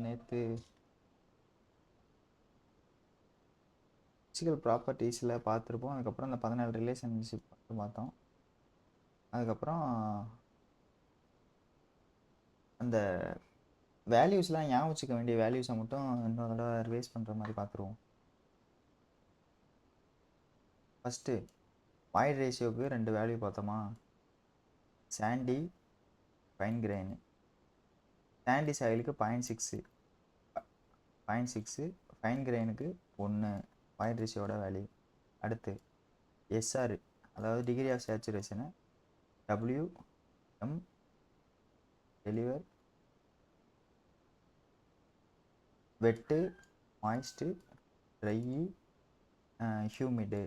நேற்று ஃபிசிக்கல் ப்ராப்பர்ட்டிஸில் பார்த்துருப்போம். அதுக்கப்புறம் அந்த 14 ரிலேஷன்ஷிப் மட்டும் பார்த்தோம். அதுக்கப்புறம் அந்த வேல்யூஸ்லாம் ஞாபகம் வச்சுக்க வேண்டிய வேல்யூஸை மட்டும் இன்னொரு தடவை ரிவைஸ் பண்ணுற மாதிரி பார்த்துருவோம். ஃபஸ்ட்டு வாய்ட் ரேஷியோவுக்கு 2 வேல்யூ பார்த்தோமா? Sandy, fine grain. சாண்டி சாயிலுக்கு 0.6, ஃபைன் கிரெயினுக்கு 1 வாய்ட் ரேஷியோட வேல்யூ. அடுத்து எஸ்ஆர், அதாவது degree of saturation WM deliver, wet, moist, dry, humid.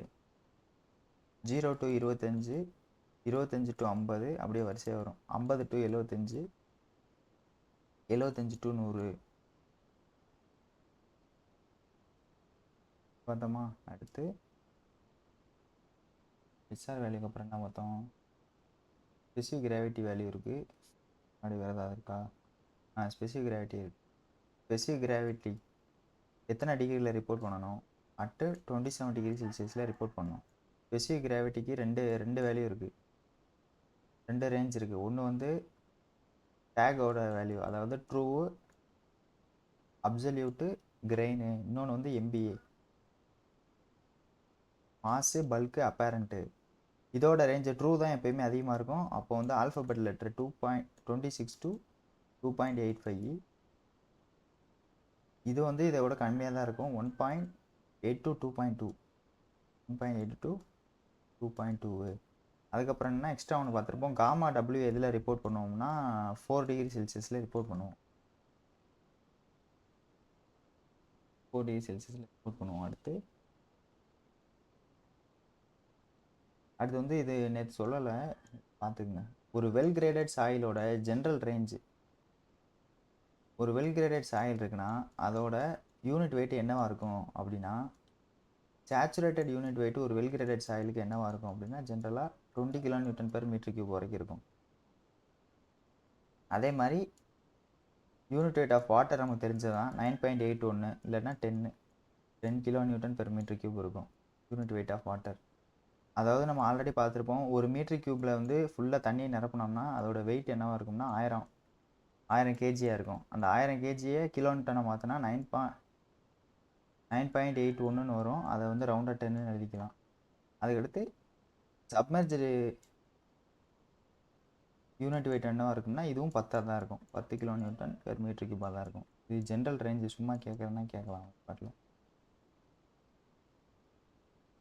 0 to 25, 25 to 50 அப்படியே வரிசையாக வரும். 50 to 75, 75 to 100 பார்த்தோமா? அடுத்து எஸ்ஆர் வேல்யூக்கு அப்புறம் என்ன பார்த்தோம்? ஸ்பெசிஃபிக் கிராவிட்டி வேல்யூ இருக்குது. அப்படி வேறு ஏதாவது இருக்கா? ஸ்பெசிஃபிக் கிராவிட்டி இருக்குது. ஸ்பெசிஃபிக் கிராவிட்டி எத்தனை டிகிரியில் ரிப்போர்ட் பண்ணணும்? அட்டு 27 டிகிரி செல்சியஸில் ரிப்போர்ட் பண்ணணும். ஸ்பெசிஃபிக் கிராவிட்டிக்கு ரெண்டு வேல்யூ இருக்குது, 2 ரேஞ்ச் இருக்குது. ஒன்று வந்து டேகோட வேல்யூ, அதாவது ட்ரூ, அப்சல்யூட்டு, கிரெயினு. இன்னொன்று வந்து MBA, மாசு, பல்க்கு, அப்பேரண்ட்டு. இதோட ரேஞ்சு ட்ரூ தான் எப்பயுமே அதிகமாக இருக்கும். அப்போ வந்து ஆல்ஃபபெட் லெட்ரு 2.26 to 2.85. இது வந்து இதை விட கம்மியாக தான் இருக்கும். 1.8 to 2.2, 1.8 to 2.2. அதுக்கப்புறம் என்ன எக்ஸ்ட்ரா ஒன்று பார்த்துருப்போம். காமா W எதில் ரிப்போர்ட் பண்ணுவோம்னா 4 டிகிரி செல்சியஸில் ரிப்போர்ட் பண்ணுவோம். 4 டிகிரி செல்சியஸில் ரிப்போர்ட் பண்ணுவோம். அடுத்து வந்து இது நேற்று சொல்லலை, பார்த்துக்குங்க. ஒரு வெல் கிரேடட் சாயிலோட ஜென்ரல் ரேஞ்சு, ஒரு வெல் கிரேடட் சாயில் இருக்குன்னா அதோட யூனிட் வெயிட் என்னவாக இருக்கும் அப்படின்னா, சேச்சுரேட்டட் யூனிட் வெயிட் ஒரு வெல் கிரேடட் சாயிலுக்கு என்னவாக இருக்கும் அப்படின்னா ஜென்ரலாக 20 kN/m³ வரைக்கும் இருக்கும். அதே மாதிரி யூனிட் வெயிட் ஆஃப் வாட்டர் நமக்கு தெரிஞ்சதான் 9.81 இல்லைன்னா 10 kN/m³ இருக்கும் யூனிட் வெயிட் ஆஃப் வாட்டர். அதாவது நம்ம ஆல்ரெடி பார்த்துருப்போம், ஒரு மீட்டர் வந்து ஃபுல்லாக தண்ணியை நிரப்பினோம்னா அதோட வெயிட் என்னவாக இருக்கும்னா 1000 kg இருக்கும். அந்த 1000 kgயை கிலோமீட்டரை மாற்றினா 9.81 வரும். அதை வந்து ரவுண்டாக 10 எழுதிக்கலாம். அதுக்கடுத்து சப்மர்ஜ்டு யூனிட் வெயிட் என்னவாக இருக்கும்னா இதுவும் 10 தான் இருக்கும். 10 kN/m³ தான் இருக்கும். இது ஜென்ரல் ரேஞ்சு, சும்மா கேட்குறதுனா கேட்கலாம் பாட்டில்.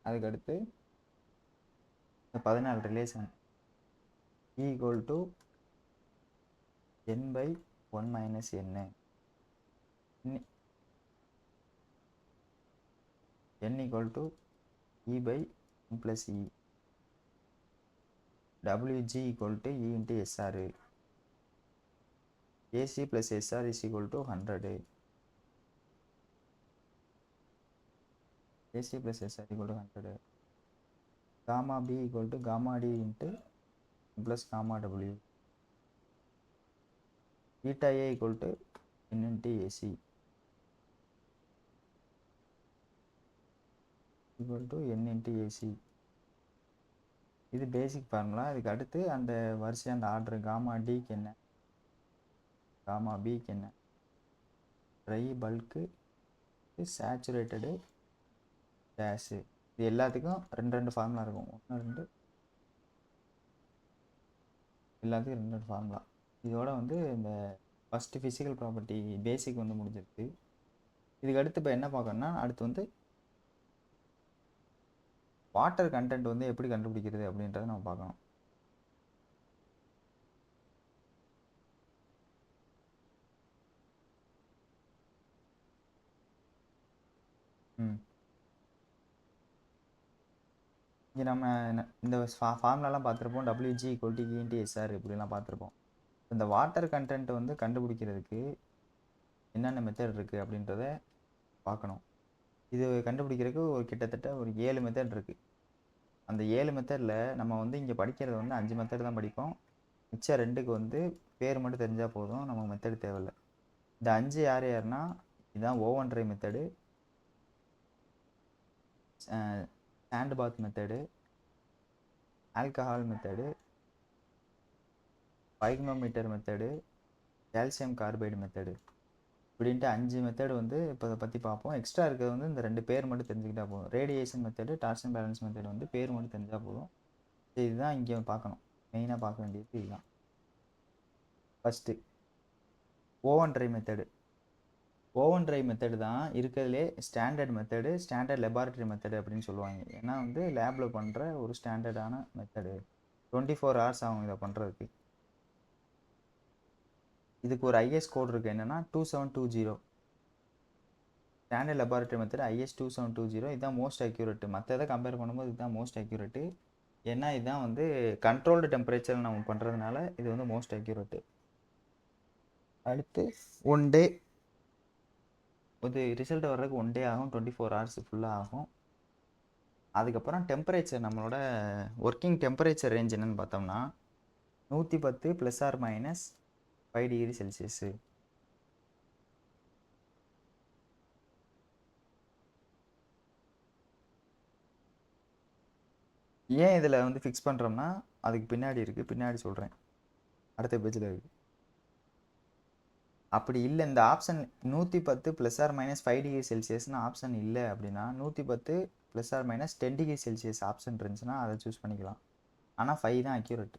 அதுக்கடுத்து 14 relation E = n/1 - n, n = E/1 + E, WG = E × SR, AC + SR = 100, AC + SR = 100, gamma B = gamma D × gamma W, beta A = n × AC = n × AC. இது பேசிக் ஃபார்முலா. இதுக்கு அடுத்து அந்த வரிசை, அந்த ஆர்டர், காமா டிக்கு என்ன, காமா பிக்கு என்ன, ட்ரை, பல்க்கு, சேச்சுரேட்டடு, கேஸு. இது எல்லாத்துக்கும் 2 ஃபார்முலா இருக்கும். 1 2 எல்லாத்துக்கும் 2 ஃபார்முலா. இதோட வந்து இந்த ஃபஸ்ட்டு ஃபிசிக்கல் ப்ராப்பர்ட்டி பேசிக் வந்து முடிஞ்சிருக்கு. இதுக்கு அடுத்து இப்போ என்ன பார்க்கணும்னா, அடுத்து வந்து வாட்டர் கண்டென்ட் வந்து எப்படி கண்டுபிடிக்கிறது அப்படின்றத நம்ம பார்க்கணும். இங்கே நம்ம இந்த ஃபார்முலாலாம் பார்த்துருப்போம். WG = E × SR இப்படிலாம் பார்த்துருப்போம். இந்த வாட்டர் கண்டென்ட் வந்து கண்டுபிடிக்கிறதுக்கு என்னென்ன மெத்தட் இருக்குது அப்படின்றத பார்க்கணும். இது கண்டுபிடிக்கிறதுக்கு கிட்டத்தட்ட ஒரு 7 மெத்தட் இருக்குது. அந்த 7 மெத்தடில் நம்ம வந்து இங்கே படிக்கிறது வந்து 5 மெத்தட் தான் படிப்போம். மிச்சம் 2க்கு வந்து பேர் மட்டும் தெரிஞ்சால் போதும், நமக்கு மெத்தட் தேவையில்லை. இந்த 5 யார் யாருன்னா இதுதான் oven dry method, sand bath method, alcohol method, pycnometer method, calcium carbide method இப்படின்ட்டு 5 மெத்தடு வந்து இப்போ அதை பற்றி பார்ப்போம். எக்ஸ்ட்ரா இருக்கிறது வந்து இந்த 2 பேர் மட்டும் தெரிஞ்சுக்கிட்டா போதும். Radiation method, torsion balance method வந்து பேர் மட்டும் தெரிஞ்சால் போதும். இதுதான் இங்கே பார்க்கணும், மெயினாக பார்க்க வேண்டியது இதுதான். First oven dry method. Oven dry method தான் இருக்கிறதுலே standard method, standard laboratory method அப்படின்னு சொல்லுவாங்க. ஏன்னா வந்து லேபில் பண்ணுற ஒரு ஸ்டாண்டர்டான மெத்தடு. 24 hours ஆகும் இதை பண்ணுறதுக்கு. இதுக்கு ஒரு ஐஎஸ் கோட் இருக்குது, என்னென்னா 2720. Standard laboratory method IS 2720. இதுதான் மோஸ்ட் அக்யூரேட்டு. மற்ற இதை கம்பேர் பண்ணும்போது இதுதான் மோஸ்ட் அக்யூரேட்டு. ஏன்னா இதுதான் வந்து கண்ட்ரோல்டு டெம்பரேச்சர் நம்ம பண்ணுறதுனால இது வந்து மோஸ்ட் அக்யூரேட்டு. அடுத்து 1 டே, இது ரிசல்ட் வர்றதுக்கு 1 டே ஆகும், 24 hours ஃபுல்லாக ஆகும். அதுக்கப்புறம் டெம்பரேச்சர், நம்மளோட ஒர்க்கிங் டெம்பரேச்சர் ரேஞ்ச் என்னென்னு பார்த்தோம்னா 110 ± 5 டிகிரி செல்சியஸு. ஏன் இதில் வந்து ஃபிக்ஸ் பண்ணுறோம்னா அதுக்கு பின்னாடி இருக்குது, பின்னாடி சொல்கிறேன், அடுத்த பேஜில் இருக்குது. அப்படி இல்லை, இந்த ஆப்ஷன் 110 ± 5 டிகிரி செல்சியஸ்னு ஆப்ஷன் இல்லை அப்படின்னா 110 ± 10 டிகிரி செல்சியஸ் ஆப்ஷன் இருந்துச்சுன்னா அதை சூஸ் பண்ணிக்கலாம். ஆனால் 5 தான் அக்யூரேட்.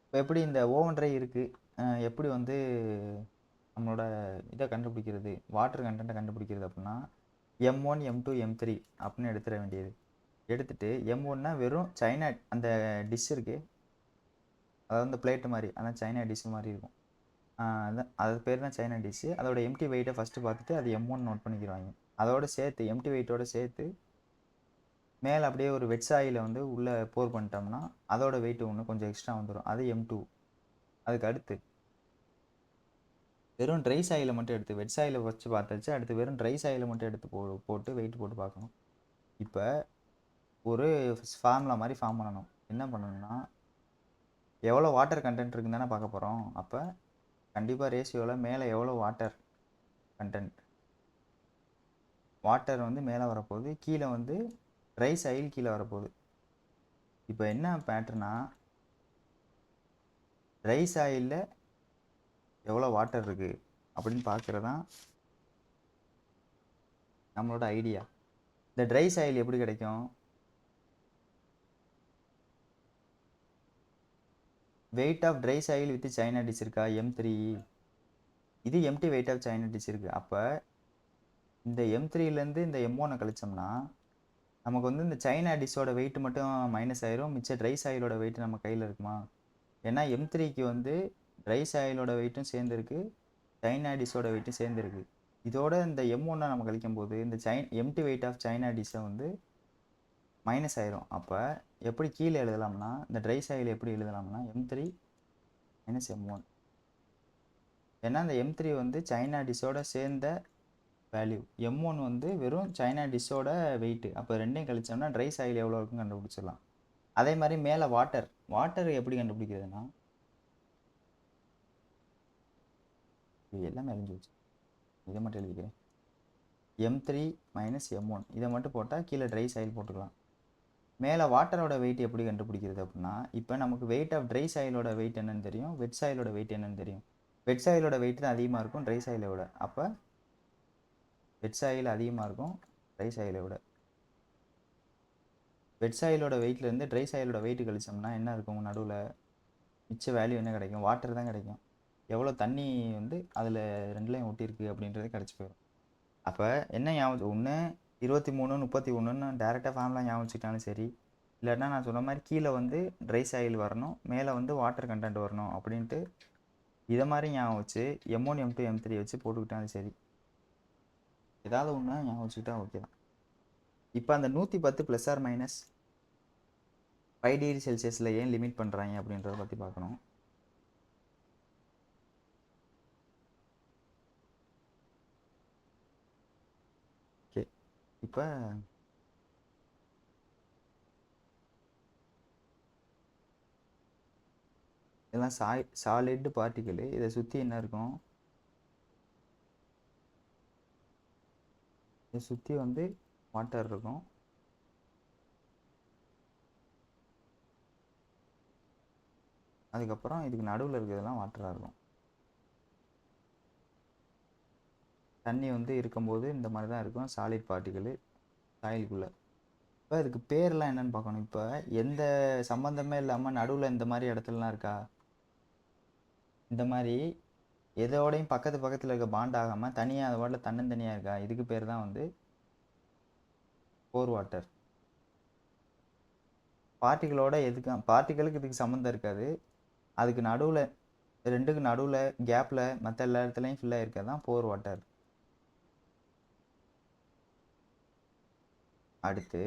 இப்போ எப்படி இந்த ஓவன் ட்ரை இருக்குது, எப்படி வந்து நம்மளோட இதை கண்டுபிடிக்கிறது, வாட்டர் கண்டென்ட்டை கண்டுபிடிக்கிறது அப்படின்னா M1 M2 M3 அப்படின்னு எடுத்துட வேண்டியது. எடுத்துகிட்டு M1னா வெறும் சைனா அந்த டிஷ் இருக்குது, அதாவது அந்த பிளேட்டு மாதிரி, அதான் சைனா டிஷ் மாதிரி இருக்கும். அதான் அது பேர் தான் சைனா டிஷ்ஷு. அதோட எம்டி வெயிட்டை ஃபஸ்ட்டு பார்த்துட்டு அது M1 நோட் பண்ணிக்கிறாங்க. அதோடு சேர்த்து எம்டி வெயிட்டோடு சேர்த்து மேலே அப்படியே ஒரு வெட் சாயில் வந்து உள்ளே போர் பண்ணிட்டோம்னா அதோட வெயிட் ஒன்று கொஞ்சம் எக்ஸ்ட்ரா வந்துடும், அது M2. அதுக்கு அடுத்து வெறும் ட்ரை சாயிலை மட்டும் எடுத்து, வெட் சாயிலை வச்சு பார்த்தாச்சு, அடுத்து வெறும் ட்ரை சாயிலை மட்டும் எடுத்து போட்டு வெயிட் போட்டு பார்க்கணும். இப்போ ஒரு ஃபார்முலா மாதிரி ஃபார்ம் பண்ணணும். என்ன பண்ணணும்னா எவ்வளோ வாட்டர் கண்டென்ட் இருக்குன்னு தானே பார்க்க போகிறோம். அப்போ கண்டிப்பாக ரேஷியோவில் மேலே எவ்வளோ வாட்டர் கண்டென்ட், வாட்டர் வந்து மேலே வரப்போகுது, கீழே வந்து ட்ரை சாயில் கீழே வரப்போகுது. இப்போ என்ன பேட்டர்னா ட்ரை சாயிலில் எவ்வளோ வாட்டர் இருக்குது அப்படின்னு பார்க்குறதான் நம்மளோட ஐடியா. இந்த ட்ரை சாயில் எப்படி கிடைக்கும், weight of dry soil with china dish இருக்கா M3, இது empty weight of china dish இருக்குது. அப்போ இந்த M3லேருந்து இந்த M1 கழிச்சோம்னா நமக்கு வந்து இந்த சைனா டிஷ்ஷோட வெயிட் மட்டும் மைனஸ் ஆயிரும், மிச்ச ட்ரை சாயிலோட வெயிட் நம்ம கையில் இருக்குமா. ஏன்னா M3க்கு வந்து ட்ரை சாயிலோட வெயிட்டும் சேர்ந்துருக்கு, சைனா டிஷ்ஷோட வெயிட்டும் சேர்ந்துருக்கு. இதோட இந்த M1 நம்ம கழிக்கும் போது இந்த எம்டி வெயிட் ஆஃப் சைனா டிஷ்ஷை வந்து மைனஸ் ஆயிரும். அப்போ எப்படி கீழே எழுதலாம்னா இந்த ட்ரை சாயில் எப்படி எழுதலாம்னா M3 - M1. ஏன்னா இந்த M3 வந்து சைனா டிஷ்ஷோட சேர்ந்த வேல்யூ, M1 வந்து வெறும் சைனா டிஷ்ஷோட வெயிட்டு. அப்போ ரெண்டையும் கழிச்சோம்னா ட்ரை சாயில் எவ்வளோ இருக்குன்னு கண்டுபிடிச்சிடலாம். அதே மாதிரி மேலே வாட்டர் எப்படி கண்டுபிடிக்கிறதுனா இது எல்லாமே அழிஞ்சு வச்சு இதை மட்டும் எழுதிக்கிறேன், M3 - M1 இதை மட்டும் போட்டால் கீழே ட்ரை சாயில் போட்டுக்கலாம். மேலே வாட்டரோட வெயிட் எப்படி கண்டுபிடிக்கிறது அப்படின்னா இப்போ நமக்கு வெயிட் ஆஃப் ட்ரை சாயிலோட வெயிட் என்னன்னு தெரியும், வெட் சாயிலோட வெயிட் என்னன்னு தெரியும். வெட் சாயிலோட வெயிட் தான் அதிகமாக இருக்கும் ட்ரை சாயிலை விட. அப்போ வெட் சாயில் அதிகமாக இருக்கும் ட்ரை சாயிலை விட. வெட் சாயிலோட வெயிட்லேருந்து ட்ரை சாயிலோட வெயிட் கழிச்சோம்னா என்ன இருக்கும், நடுவில் மிச்ச வேல்யூ என்ன கிடைக்கும், வாட்டர் தான் கிடைக்கும். எவ்வளோ தண்ணி வந்து அதில் ரெண்டுலேயும் ஒட்டியிருக்கு அப்படின்றது கிடச்சி போயிடும். அப்போ என்ன ஞாபகம், ஒன்று 23 31ன்னு டேரெக்டாக ஃபார்ம்லாம் ஞாபகம் வச்சுக்கிட்டாலும் சரி, இல்லைன்னா நான் சொன்ன மாதிரி கீழே வந்து ட்ரை சாயில் வரணும், மேலே வந்து வாட்டர் கண்டென்ட் வரணும் அப்படின்ட்டு இதை மாதிரி ஞாபகம் வச்சு M1 M2 M3 வச்சு போட்டுக்கிட்டாலும் சரி, ஏதாவது ஒன்று ஞாபகம் வச்சுக்கிட்டா ஓகே தான். இப்போ அந்த 110 ± 5 டிகிரி செல்சியஸில் ஏன் லிமிட் பண்ணுறாங்க அப்படின்றத பற்றி பார்க்கணும். ஓகே, இப்போ இதெல்லாம் சாலிட் பார்ட்டிக்கல். இதை சுற்றி என்ன இருக்கும்? இதை சுற்றி வந்து வாட்டர் இருக்கும். அதுக்கப்புறம் இதுக்கு நடுவில் இருக்கிறதெல்லாம் வாட்டராக இருக்கும். தண்ணி வந்து இருக்கும்போது இந்த மாதிரி தான் இருக்கும் சாலிட் பார்ட்டிக்கல் சாயிலுக்குள்ளே. இப்போ இதுக்கு பேர்லாம் என்னென்னு பார்க்கணும். இப்போ எந்த சம்மந்தமே இல்லாமல் நடுவில் இந்த மாதிரி இடத்துலலாம் இருக்கா? இந்த மாதிரி எதோடையும் பக்கத்தில் இருக்க பாண்ட் ஆகாமல் தனியாக அது வாட்டில் தன்னந்தனியாக இருக்கா? இதுக்கு பேர் தான் வந்து போர் வாட்டர். பார்ட்டிகளுக்கு இதுக்கு சம்மந்தம் இருக்காது. அதுக்கு நடுவில் ரெண்டுக்கு நடுவில் கேப்பில் மற்ற எல்லா இடத்துலையும் ஃபில் ஆகிருக்கிறது தான் போர் வாட்டர். அடுத்து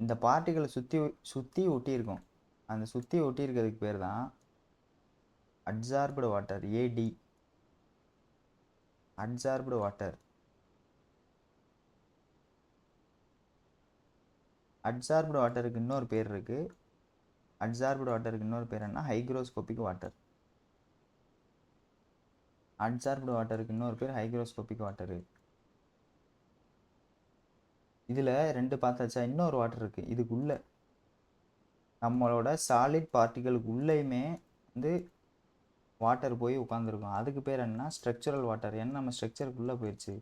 இந்த பார்ட்டிகளை சுற்றி ஒட்டியிருக்கும். அந்த சுற்றி ஒட்டி இருக்கிறதுக்கு பேர் தான் அட்சார்ப்டு வாட்டர். ஏடி அட்சார்ப்டு வாட்டர். அட்சார்ப்டு வாட்டருக்கு இன்னொரு பேர் இருக்குது. அட்சார்ப்டு வாட்டருக்கு இன்னொரு பேர் என்ன? Hygroscopic water. அட்சார்ப்டு வாட்டருக்கு இன்னொரு பேர் ஹைக்ரோஸ்கோபிக் வாட்டரு. இதில் ரெண்டு பார்த்தாச்சா? இன்னொரு வாட்டர் இருக்குது. இதுக்குள்ளே நம்மளோட சாலிட் பார்ட்டிகளுக்கு உள்ளேயுமே வந்து வாட்டர் போய் உட்காந்துருக்கும். அதுக்கு பேர் என்னன்னா ஸ்ட்ரக்சரல் வாட்டர். ஏன்னா நம்ம ஸ்ட்ரக்சருக்குள்ளே போயிடுச்சு,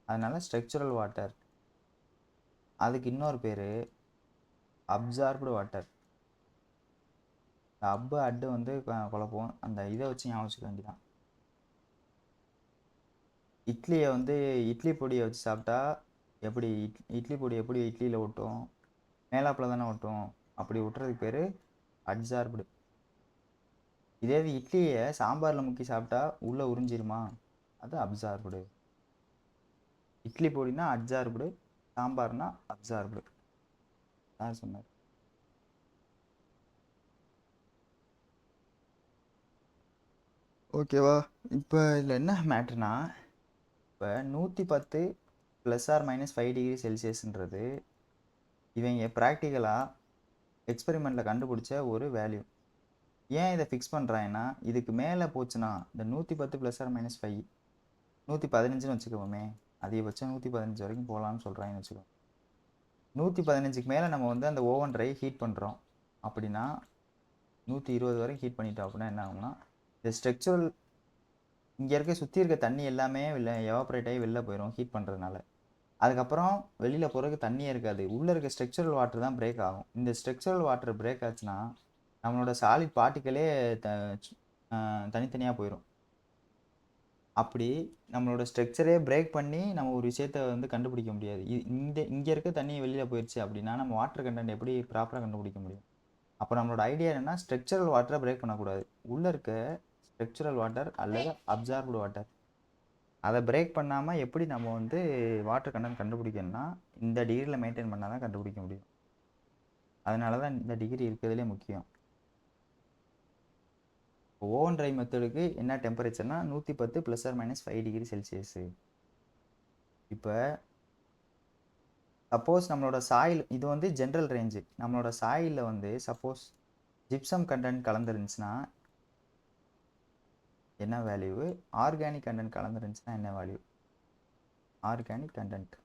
அதனால ஸ்ட்ரக்சரல் வாட்டர். அதுக்கு இன்னொரு பேர் அப்சார்ப்டு வாட்டர். அட்டு வந்து குழப்பம். அந்த இதை வச்சு ஞாபகம் வச்சுக்க வேண்டியதான். இட்லியை வந்து இட்லி பொடியை வச்சு சாப்பிட்டா எப்படி இட்லி பொடி எப்படி இட்லியில் ஒட்டும்? மேலாப்பில் தானே ஒட்டும். அப்படி ஒட்டுறதுக்கு பேர் அட்சார்ப்டு. இதே இட்லியை சாம்பாரில் முக்கி சாப்பிட்டா உள்ளே உறிஞ்சிருமா? அது அப்சார்ப்டு. இட்லி பொடினா அட்சார்ப்டு, சாம்பார்னா அப்சார்ப்டு. தான் சொன்னார். ஓகேவா? இப்போ இதில் என்ன மேட்ருனா, இப்போ 110 ± 5 டிகிரி செல்சியஸ்ன்றது இவங்க ப்ராக்டிக்கலாக எக்ஸ்பெரிமெண்ட்டில் கண்டுபிடிச்ச ஒரு வேல்யூ. ஏன் இதை ஃபிக்ஸ் பண்ணுறாங்கன்னா, இதுக்கு மேலே போச்சுன்னா இந்த 110 ± 5 115ன்னு வச்சுக்கோமே, அதிகபட்சம் 115 வரைக்கும் போகலான்னு சொல்கிறாங்கன்னு வச்சுக்கோங்க. 115க்கு மேலே நம்ம வந்து அந்த ஓவன் ட்ரை ஹீட் பண்ணுறோம் அப்படின்னா 120 வரைக்கும் ஹீட் பண்ணிட்டோம் அப்படின்னா என்ன ஆகும்னா, இந்த ஸ்ட்ரக்சரல் இங்கே இருக்க சுற்றி இருக்க தண்ணி எல்லாமே எவாப்ரேட் ஆகி வெளில போயிடும் ஹீட் பண்ணுறதுனால. அதுக்கப்புறம் வெளியில் போகிறதுக்கு தண்ணியே இருக்காது. உள்ளே இருக்க ஸ்ட்ரக்சரல் வாட்டர் தான் பிரேக் ஆகும். இந்த ஸ்ட்ரக்சரல் வாட்டர் பிரேக் ஆச்சுன்னா நம்மளோட சாலிட் பார்ட்டிகளே தனித்தனியாக போயிடும். அப்படி நம்மளோட ஸ்ட்ரக்சரே பிரேக் பண்ணி நம்ம ஒரு விஷயத்த வந்து கண்டுபிடிக்க முடியாது. இங்கே இருக்க தண்ணி வெளியில் போயிடுச்சு அப்படின்னா நம்ம வாட்டர் கண்டென்ட் எப்படி ப்ராப்பராக கண்டுபிடிக்க முடியும்? அப்போ நம்மளோட ஐடியா என்னென்னா ஸ்ட்ரக்சரல் வாட்டரை பிரேக் பண்ணக்கூடாது. உள்ளே இருக்க ஸ்ட்ரக்சரல் வாட்டர் அல்லது அப்சார்ப்டு வாட்டர் அதை பிரேக் பண்ணாமல் எப்படி நம்ம வந்து வாட்டர் கண்டென்ட் கண்டுபிடிக்கணும்னா இந்த டிகிரியில் மெயின்டைன் பண்ணால் தான் கண்டுபிடிக்க முடியும். அதனால தான் இந்த டிகிரி இருக்கிறதுலே முக்கியம். ஓவன் ட்ரை மெத்தடுக்கு என்ன டெம்பரேச்சர்னா 110 ± 5 டிகிரி செல்சியஸு. இப்போ சப்போஸ் நம்மளோட சாயில், இது வந்து ஜென்ரல் ரேஞ்சு. நம்மளோட சாயிலில் வந்து சப்போஸ் ஜிப்சம் கண்டென்ட் கலந்துருந்துச்சுன்னா என்ன வேல்யூ? ஆர்கானிக் கண்டென்ட் கலந்துருந்துச்சுன்னா என்ன வேல்யூ? Organic content.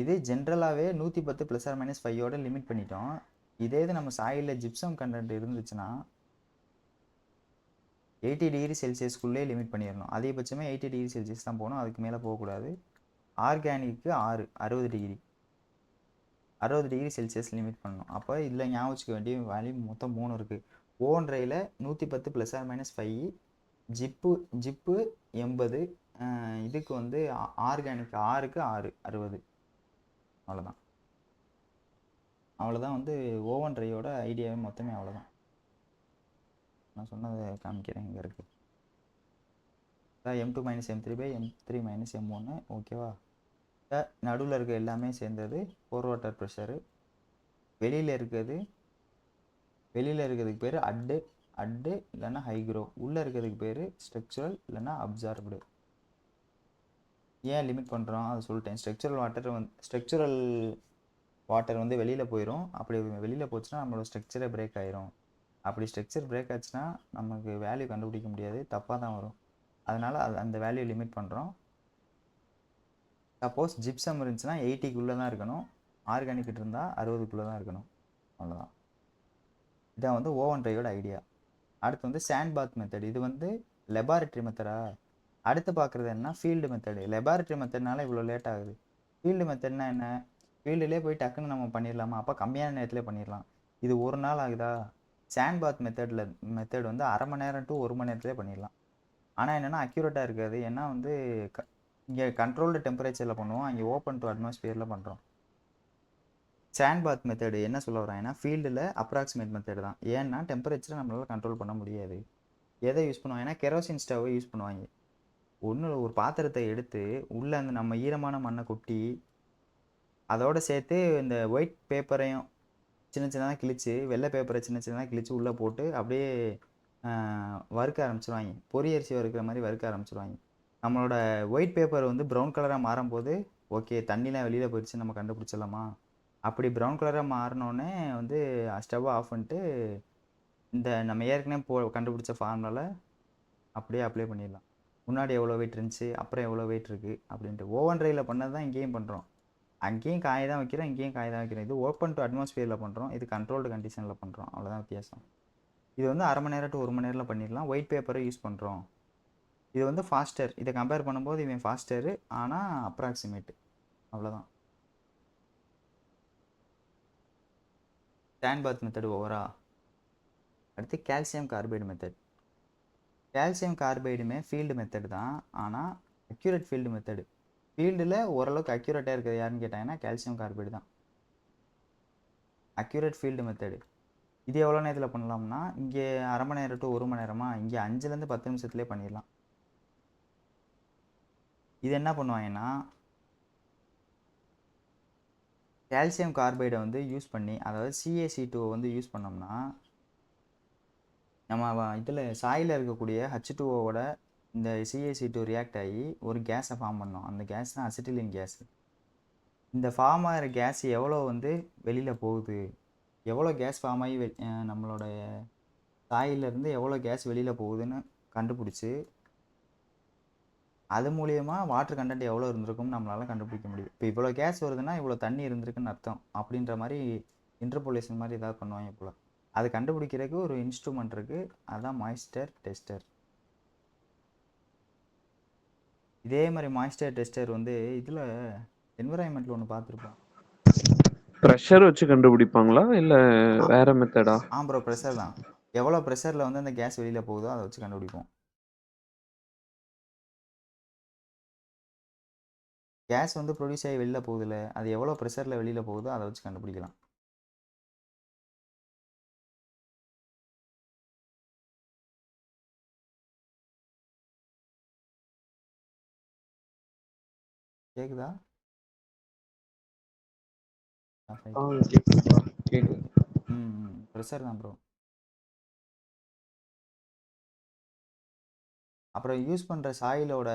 இது ஜென்ரலாகவே 110 ± 5 லிமிட் பண்ணிட்டோம். இதே இது நம்ம சாயிலில் ஜிப்சம் கண்டென்ட் இருந்துச்சுன்னா 80 டிகிரி செல்சியஸ்க்குள்ளே லிமிட் பண்ணிடணும். அதிகபட்சமே 80 டிகிரி செல்சியஸ் தான் போகணும், அதுக்கு மேலே போகக்கூடாது. Organic 60 degree 60 degree Celsius limit பண்ணணும். அப்போ இதில் ஞாபகம் வச்சுக்க வேண்டிய வேல்யூ மொத்தம் 3 இருக்குது. ஓவன் ட்ரையில் 110 ± 5, ஜிப்பு 80, இதுக்கு வந்து ஆர்கானிக் 6க்கு 6 60. அவ்வளோதான் வந்து ஓவன் ட்ரையோட ஐடியாவே மொத்தமே அவ்வளோதான். நான் சொன்னதை காமிக்கிறேன். இங்கே இருக்குது M2 - M3 M3 - M1. ஓகேவா? நடுவில் இருக்க எல்லாமே சேர்ந்தது போர் வாட்டர் ப்ரெஷரு. வெளியில் இருக்கிறதுக்கு பேர் அட்டு இல்லைன்னா ஹைக்ரோ. உள்ளே இருக்கிறதுக்கு பேர் ஸ்ட்ரக்சரல் இல்லைன்னா அப்சார்ப்டு. ஏன் லிமிட் பண்ணுறோம் அதை சொல்லிட்டேன். ஸ்ட்ரக்சரல் வாட்டர் வந்து வெளியில் போயிடும். அப்படி வெளியில் போச்சுன்னா நம்மளோட ஸ்ட்ரக்சரே பிரேக் ஆயிரும். அப்படி ஸ்ட்ரக்சர் பிரேக் ஆச்சுன்னா நமக்கு வேல்யூ கண்டுபிடிக்க முடியாது, தப்பாக தான் வரும். அதனால் அந்த வேல்யூ லிமிட் பண்ணுறோம். சப்போஸ் ஜிப்சம் இருந்துச்சுன்னா 80க்குள்ளே தான் இருக்கணும், ஆர்கானிக் இருந்தால் 60க்குள்ளே தான் இருக்கணும். அவ்வளோதான். இதான் வந்து ஓவன் ட்ரையோட ஐடியா. அடுத்து வந்து சாண்ட் பாத் மெத்தட். இது வந்து லெபார்ட்ரி மெத்தடா. அடுத்து பார்க்குறது என்ன, ஃபீல்டு மெத்தடு. லெபார்ட்ரி மெத்தட்னால இவ்வளோ லேட் ஆகுது. ஃபீல்டு மெத்தட்னா என்ன, ஃபீல்டுலேயே போய் டக்குன்னு நம்ம பண்ணிடலாமா, அப்போ கம்மியான நேரத்தில் பண்ணிடலாம். இது ஒரு நாள் ஆகுதா. சாண்ட் பாத் மெத்தட் வந்து அரை மணி நேரம் டு 1 மணி நேரத்துலேயே பண்ணிடலாம். ஆனால் என்னென்னா அக்யூரேட்டாக இருக்காது. ஏன்னா வந்து இங்கே கண்ட்ரோல்டு டெம்பரேச்சரில் பண்ணுவோம், அங்கே ஓப்பன் டு அட்மாஸ்பியரில் பண்ணுறோம். சாண்ட் பாத் மெத்தடு என்ன சொல்ல வராங்கன்னா ஃபீல்டில் அப்ராக்சிமேட் மெத்தடு தான். ஏன்னா டெம்பரேச்சரை நம்மளால் கண்ட்ரோல் பண்ண முடியாது. எதை யூஸ் பண்ணுவாங்க, ஏன்னா கெரோசின் ஸ்டவ்வை யூஸ் பண்ணுவாங்க. ஒரு பாத்திரத்தை எடுத்து உள்ளே அந்த நம்ம ஈரமான மண்ணை கொட்டி அதோடு சேர்த்து இந்த ஒயிட் பேப்பரையும் சின்ன சின்னதாக கிழிச்சு, வெள்ளை பேப்பரை சின்ன சின்னதாக கிழிச்சு உள்ளே போட்டு அப்படியே வறுக்க ஆரம்பிச்சிருவாங்க. பொரியரிசி வறுக்கிற மாதிரி வறுக்க ஆரம்பிச்சிருவாங்க. நம்மளோட ஒயிட் பேப்பர் வந்து ப்ரௌன் கலராக மாறும்போது ஓகே தண்ணிலாம் வெளியில் போயிடுச்சு நம்ம கண்டுபிடிச்சிடலாமா. அப்படி ப்ரௌன் கலராக மாறினோடனே வந்து ஸ்டவ்வை ஆஃப் பண்ணிட்டு இந்த நம்ம ஏற்கனவே கண்டுபிடிச்ச ஃபார்முலாவில் அப்படியே அப்ளை பண்ணிடலாம். முன்னாடி எவ்வளோ வெயிட் இருந்துச்சு, அப்புறம் எவ்வளோ வெயிட் இருக்குது அப்படின்ட்டு. ஓவன் ட்ரையில் பண்ணது தான் இங்கேயும் பண்ணுறோம். அங்கேயும் காய தான் வைக்கிறோம், இங்கேயும் காய தான் வைக்கிறோம். இது ஓப்பன் டு அட்மாஸ்பியரில் பண்ணுறோம், இது கண்ட்ரோல்டு கண்டிஷனில் பண்ணுறோம். அவ்வளோதான் வித்தியாசம். இது வந்து அரை மணி நேரம் டு 1 மணி நேரத்தில் பண்ணிடலாம். ஒயிட் பேப்பரை யூஸ் பண்ணுறோம். இது வந்து ஃபாஸ்டர். இதை கம்பேர் பண்ணும்போது இவன் ஃபாஸ்டரு, ஆனால் அப்ராக்சிமேட்டு. அவ்வளோதான். சாண்ட் பாத் மெத்தட் ஓவரா. அடுத்து கால்சியம் கார்பைடு மெத்தட். கால்சியம் கார்பைடுமே ஃபீல்டு மெத்தட் தான், ஆனால் அக்யூரேட் ஃபீல்டு மெத்தடு. ஃபீல்டில் ஓரளவுக்கு அக்யூரேட்டாக இருக்கிறது யாருன்னு கேட்டாங்கன்னா கால்சியம் கார்பைடு தான் அக்யூரேட் ஃபீல்டு மெத்தடு. இது எவ்வளோ நேரத்தில் பண்ணலாம்னா, இங்கே அரை மணி நேரம் டு 1 மணி நேரமா, இங்கே 5லேருந்து 10 நிமிஷத்துலேயே பண்ணிடலாம். இது என்ன பண்ணுவாங்கன்னா கால்சியம் கார்பைடை வந்து யூஸ் பண்ணி, அதாவது CaC2 வந்து யூஸ் பண்ணோம்னா நம்ம இதில் சாயில் இருக்கக்கூடிய H2Oவோட இந்த CaC2 ரியாக்ட் ஆகி ஒரு கேஸை ஃபார்ம் பண்ணோம். அந்த கேஸ் தான் அசிட்டிலின் கேஸ். இந்த ஃபார்ம் ஆகிற கேஸ் எவ்வளோ வந்து வெளியில் போகுது, எவ்வளோ கேஸ் ஃபார்ம் ஆகி நம்மளோட சாயிலிருந்து எவ்வளோ கேஸ் வெளியில் போகுதுன்னு கண்டுபிடிச்சி அது மூலியமாக வாட்டர் கண்டென்ட் எவ்வளோ இருந்திருக்கும்னு நம்மளால் கண்டுபிடிக்க முடியும். இப்போ இவ்வளோ கேஸ் வருதுன்னா இவ்வளோ தண்ணி இருந்திருக்குன்னு அர்த்தம் அப்படின்ற மாதிரி இன்டர்போலேஷன் மாதிரி ஏதாவது பண்ணுவாங்க போல். அது கண்டுபிடிக்கிறதுக்கு ஒரு இன்ஸ்ட்ருமெண்ட் இருக்குது, அதுதான் மாய்ஸ்டர் டெஸ்டர். இதே மாதிரி மாய்ஸ்டர் டெஸ்டர் வந்து இதில் என்விரான்மெண்ட்டில் ஒன்று பார்த்துருப்போம். ப்ரெஷர் வச்சு கண்டுபிடிப்பாங்களா இல்லை வேற மெத்தடா? ப்ரோ ப்ரெஷர் தான். எவ்வளோ ப்ரெஷரில் வந்து அந்த கேஸ் வெளியில் போகுதோ அதை வச்சு கண்டுபிடிப்போம். கேஸ் வந்து ப்ரொடியூஸ் ஆகி வெளியில் போகுதுல்ல, அது எவ்வளோ ப்ரெஷரில் வெளியில் போகுதோ அதை வச்சு கண்டுபிடிக்கலாம். கேக்குதா? ப்ரெஷர் தான் ப்ரோ. அப்புறம் யூஸ் பண்ணுற சாயிலோட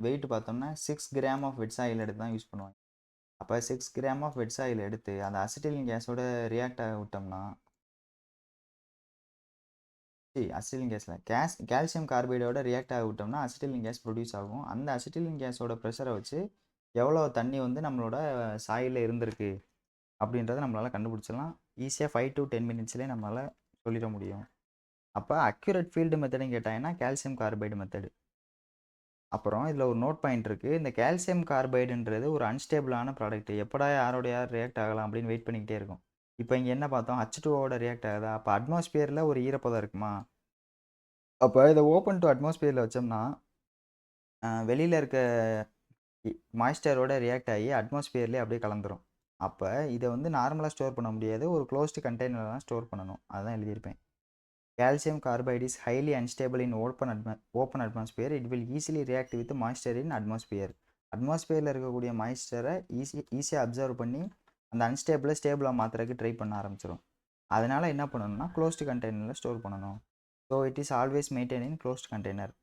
வெயிட் பார்த்தோம்னா 6 கிராம் ஆஃப் வெட் சாயில் எடுத்து தான் யூஸ் பண்ணுவாங்க. அப்போ 6 கிராம் ஆஃப் வெட் சாயில் எடுத்து அந்த அசிட்டிலின் கேஸோட ரியாக்ட் ஆக விட்டோம்னா, அசிட்டிலின் கேஸில் கால்சியம் கார்பைடோட ரியாக்ட் ஆக விட்டோம்னா அசிட்டிலின் கேஸ் ப்ரொடியூஸ் ஆகும். அந்த அசிட்டிலின் கேஸோட ப்ரெஷரை வச்சு எவ்வளோ தண்ணி வந்து நம்மளோட சாயிலில் இருந்திருக்கு அப்படின்றத நம்மளால் கண்டுபிடிச்சிடலாம். ஈஸியாக 5 to 10 மினிட்ஸ்லேயே நம்மளால் சொல்லிட முடியும். அப்போ அக்யூரேட் ஃபீல்டு மெத்தடுன்னு கேட்டாங்கன்னா கால்சியம் கார்பைடு மெத்தடு. அப்புறம் இதில் ஒரு நோட் பாயிண்ட் இருக்குது. இந்த கால்சியம் கார்பைடுன்றது ஒரு அன்ஸ்டேபிளான ப்ராடக்ட். எப்படா யாரோட யார் ரியாக்ட் ஆகலாம் அப்படின்னு வெயிட் பண்ணிக்கிட்டே இருக்கும். இப்போ இங்கே என்ன பார்த்தோம், H2Oவோட ரியாக்ட் ஆகுதா. அப்போ அட்மாஸ்பியரில் ஒரு ஈரப்பதம் இருக்குமா, அப்போ இதை ஓப்பன் டு அட்மாஸ்பியரில் வச்சோம்னா வெளியில் இருக்க மாய்ஸ்டரோட ரியாக்ட் ஆகி அட்மாஸ்பியர்லேயே அப்படியே கலந்துரும். அப்போ இதை வந்து நார்மலாக ஸ்டோர் பண்ண முடியாது, ஒரு க்ளோஸ்டு கண்டெய்னரில் தான் ஸ்டோர் பண்ணணும். அதுதான் எழுதியிருப்பேன். Calcium carbide is highly unstable in open atmosphere. It will easily react with moisture in atmosphere. அட்மாஸ்பியரில் இருக்கக்கூடிய மாய்ஸ்டரை ஈஸியாக அப்சர்வ் பண்ணி அந்த அன்ஸ்டேபிளை ஸ்டேபிளாக மாற்றுறதுக்கு ட்ரை பண்ண ஆரம்பிச்சிடும். அதனால் என்ன பண்ணணும்னா க்ளோஸ்டு கண்டெய்னரில் ஸ்டோர் பண்ணணும். So it is always maintain in closed container.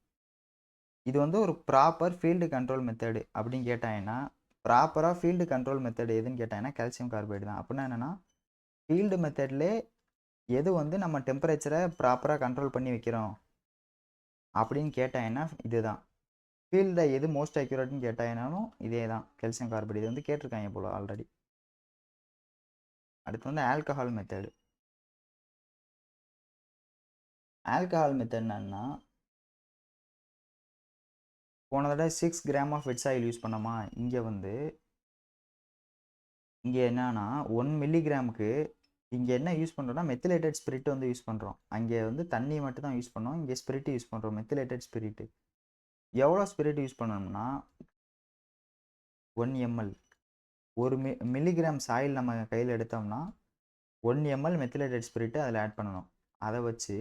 இது வந்து ஒரு ப்ராப்பர் ஃபீல்டு கண்ட்ரோல் மெத்தடு அப்படின்னு கேட்டாங்கன்னா, ப்ராப்பராக ஃபீல்டு கண்ட்ரோல் மெத்தடு எதுன்னு கேட்டாங்கன்னா கால்சியம் கார்பைடு தான். அப்படின்னா என்னென்னா ஃபீல்டு மெத்தட்லே எது வந்து நம்ம டெம்பரேச்சரை ப்ராப்பராக கண்ட்ரோல் பண்ணி வைக்கிறோம் அப்படின்னு கேட்டாங்கன்னா இதுதான். ஃபீல்டில் எது மோஸ்ட் அக்யூரேட்னு கேட்டாங்கனாலும் இதே தான், கால்சியம் கார்பைடு. இது வந்து கேட்டிருக்காங்க போல் ஆல்ரெடி. அடுத்து வந்து ஆல்கஹால் மெத்தடு. ஆல்கஹால் மெத்தட் என்னன்னா, போன தடவை 6 கிராம் ஆஃப் வெட்ஸ் ஆயில் யூஸ் பண்ணோமா, இங்கே என்னன்னா 1 மில்லிகிராமுக்கு இங்கே என்ன யூஸ் பண்ணுறோம்னா மெத்திலேட்டட் ஸ்பிரிட் வந்து யூஸ் பண்ணுறோம். அங்கே வந்து தண்ணி மட்டும் தான் யூஸ் பண்ணோம், இங்கே ஸ்பிரிட் யூஸ் பண்ணுறோம், மெத்திலேட்டட் ஸ்பிரிட்டு. எவ்வளோ ஸ்பிரிட் யூஸ் பண்ணணும்னா 1 ml. 1 மில்லிகிராம் சாயில் நம்ம கையில் எடுத்தோம்னா 1 ml மெத்திலேட்டட் ஸ்பிரிட்டு அதில் ஆட் பண்ணணும். அதை வச்சு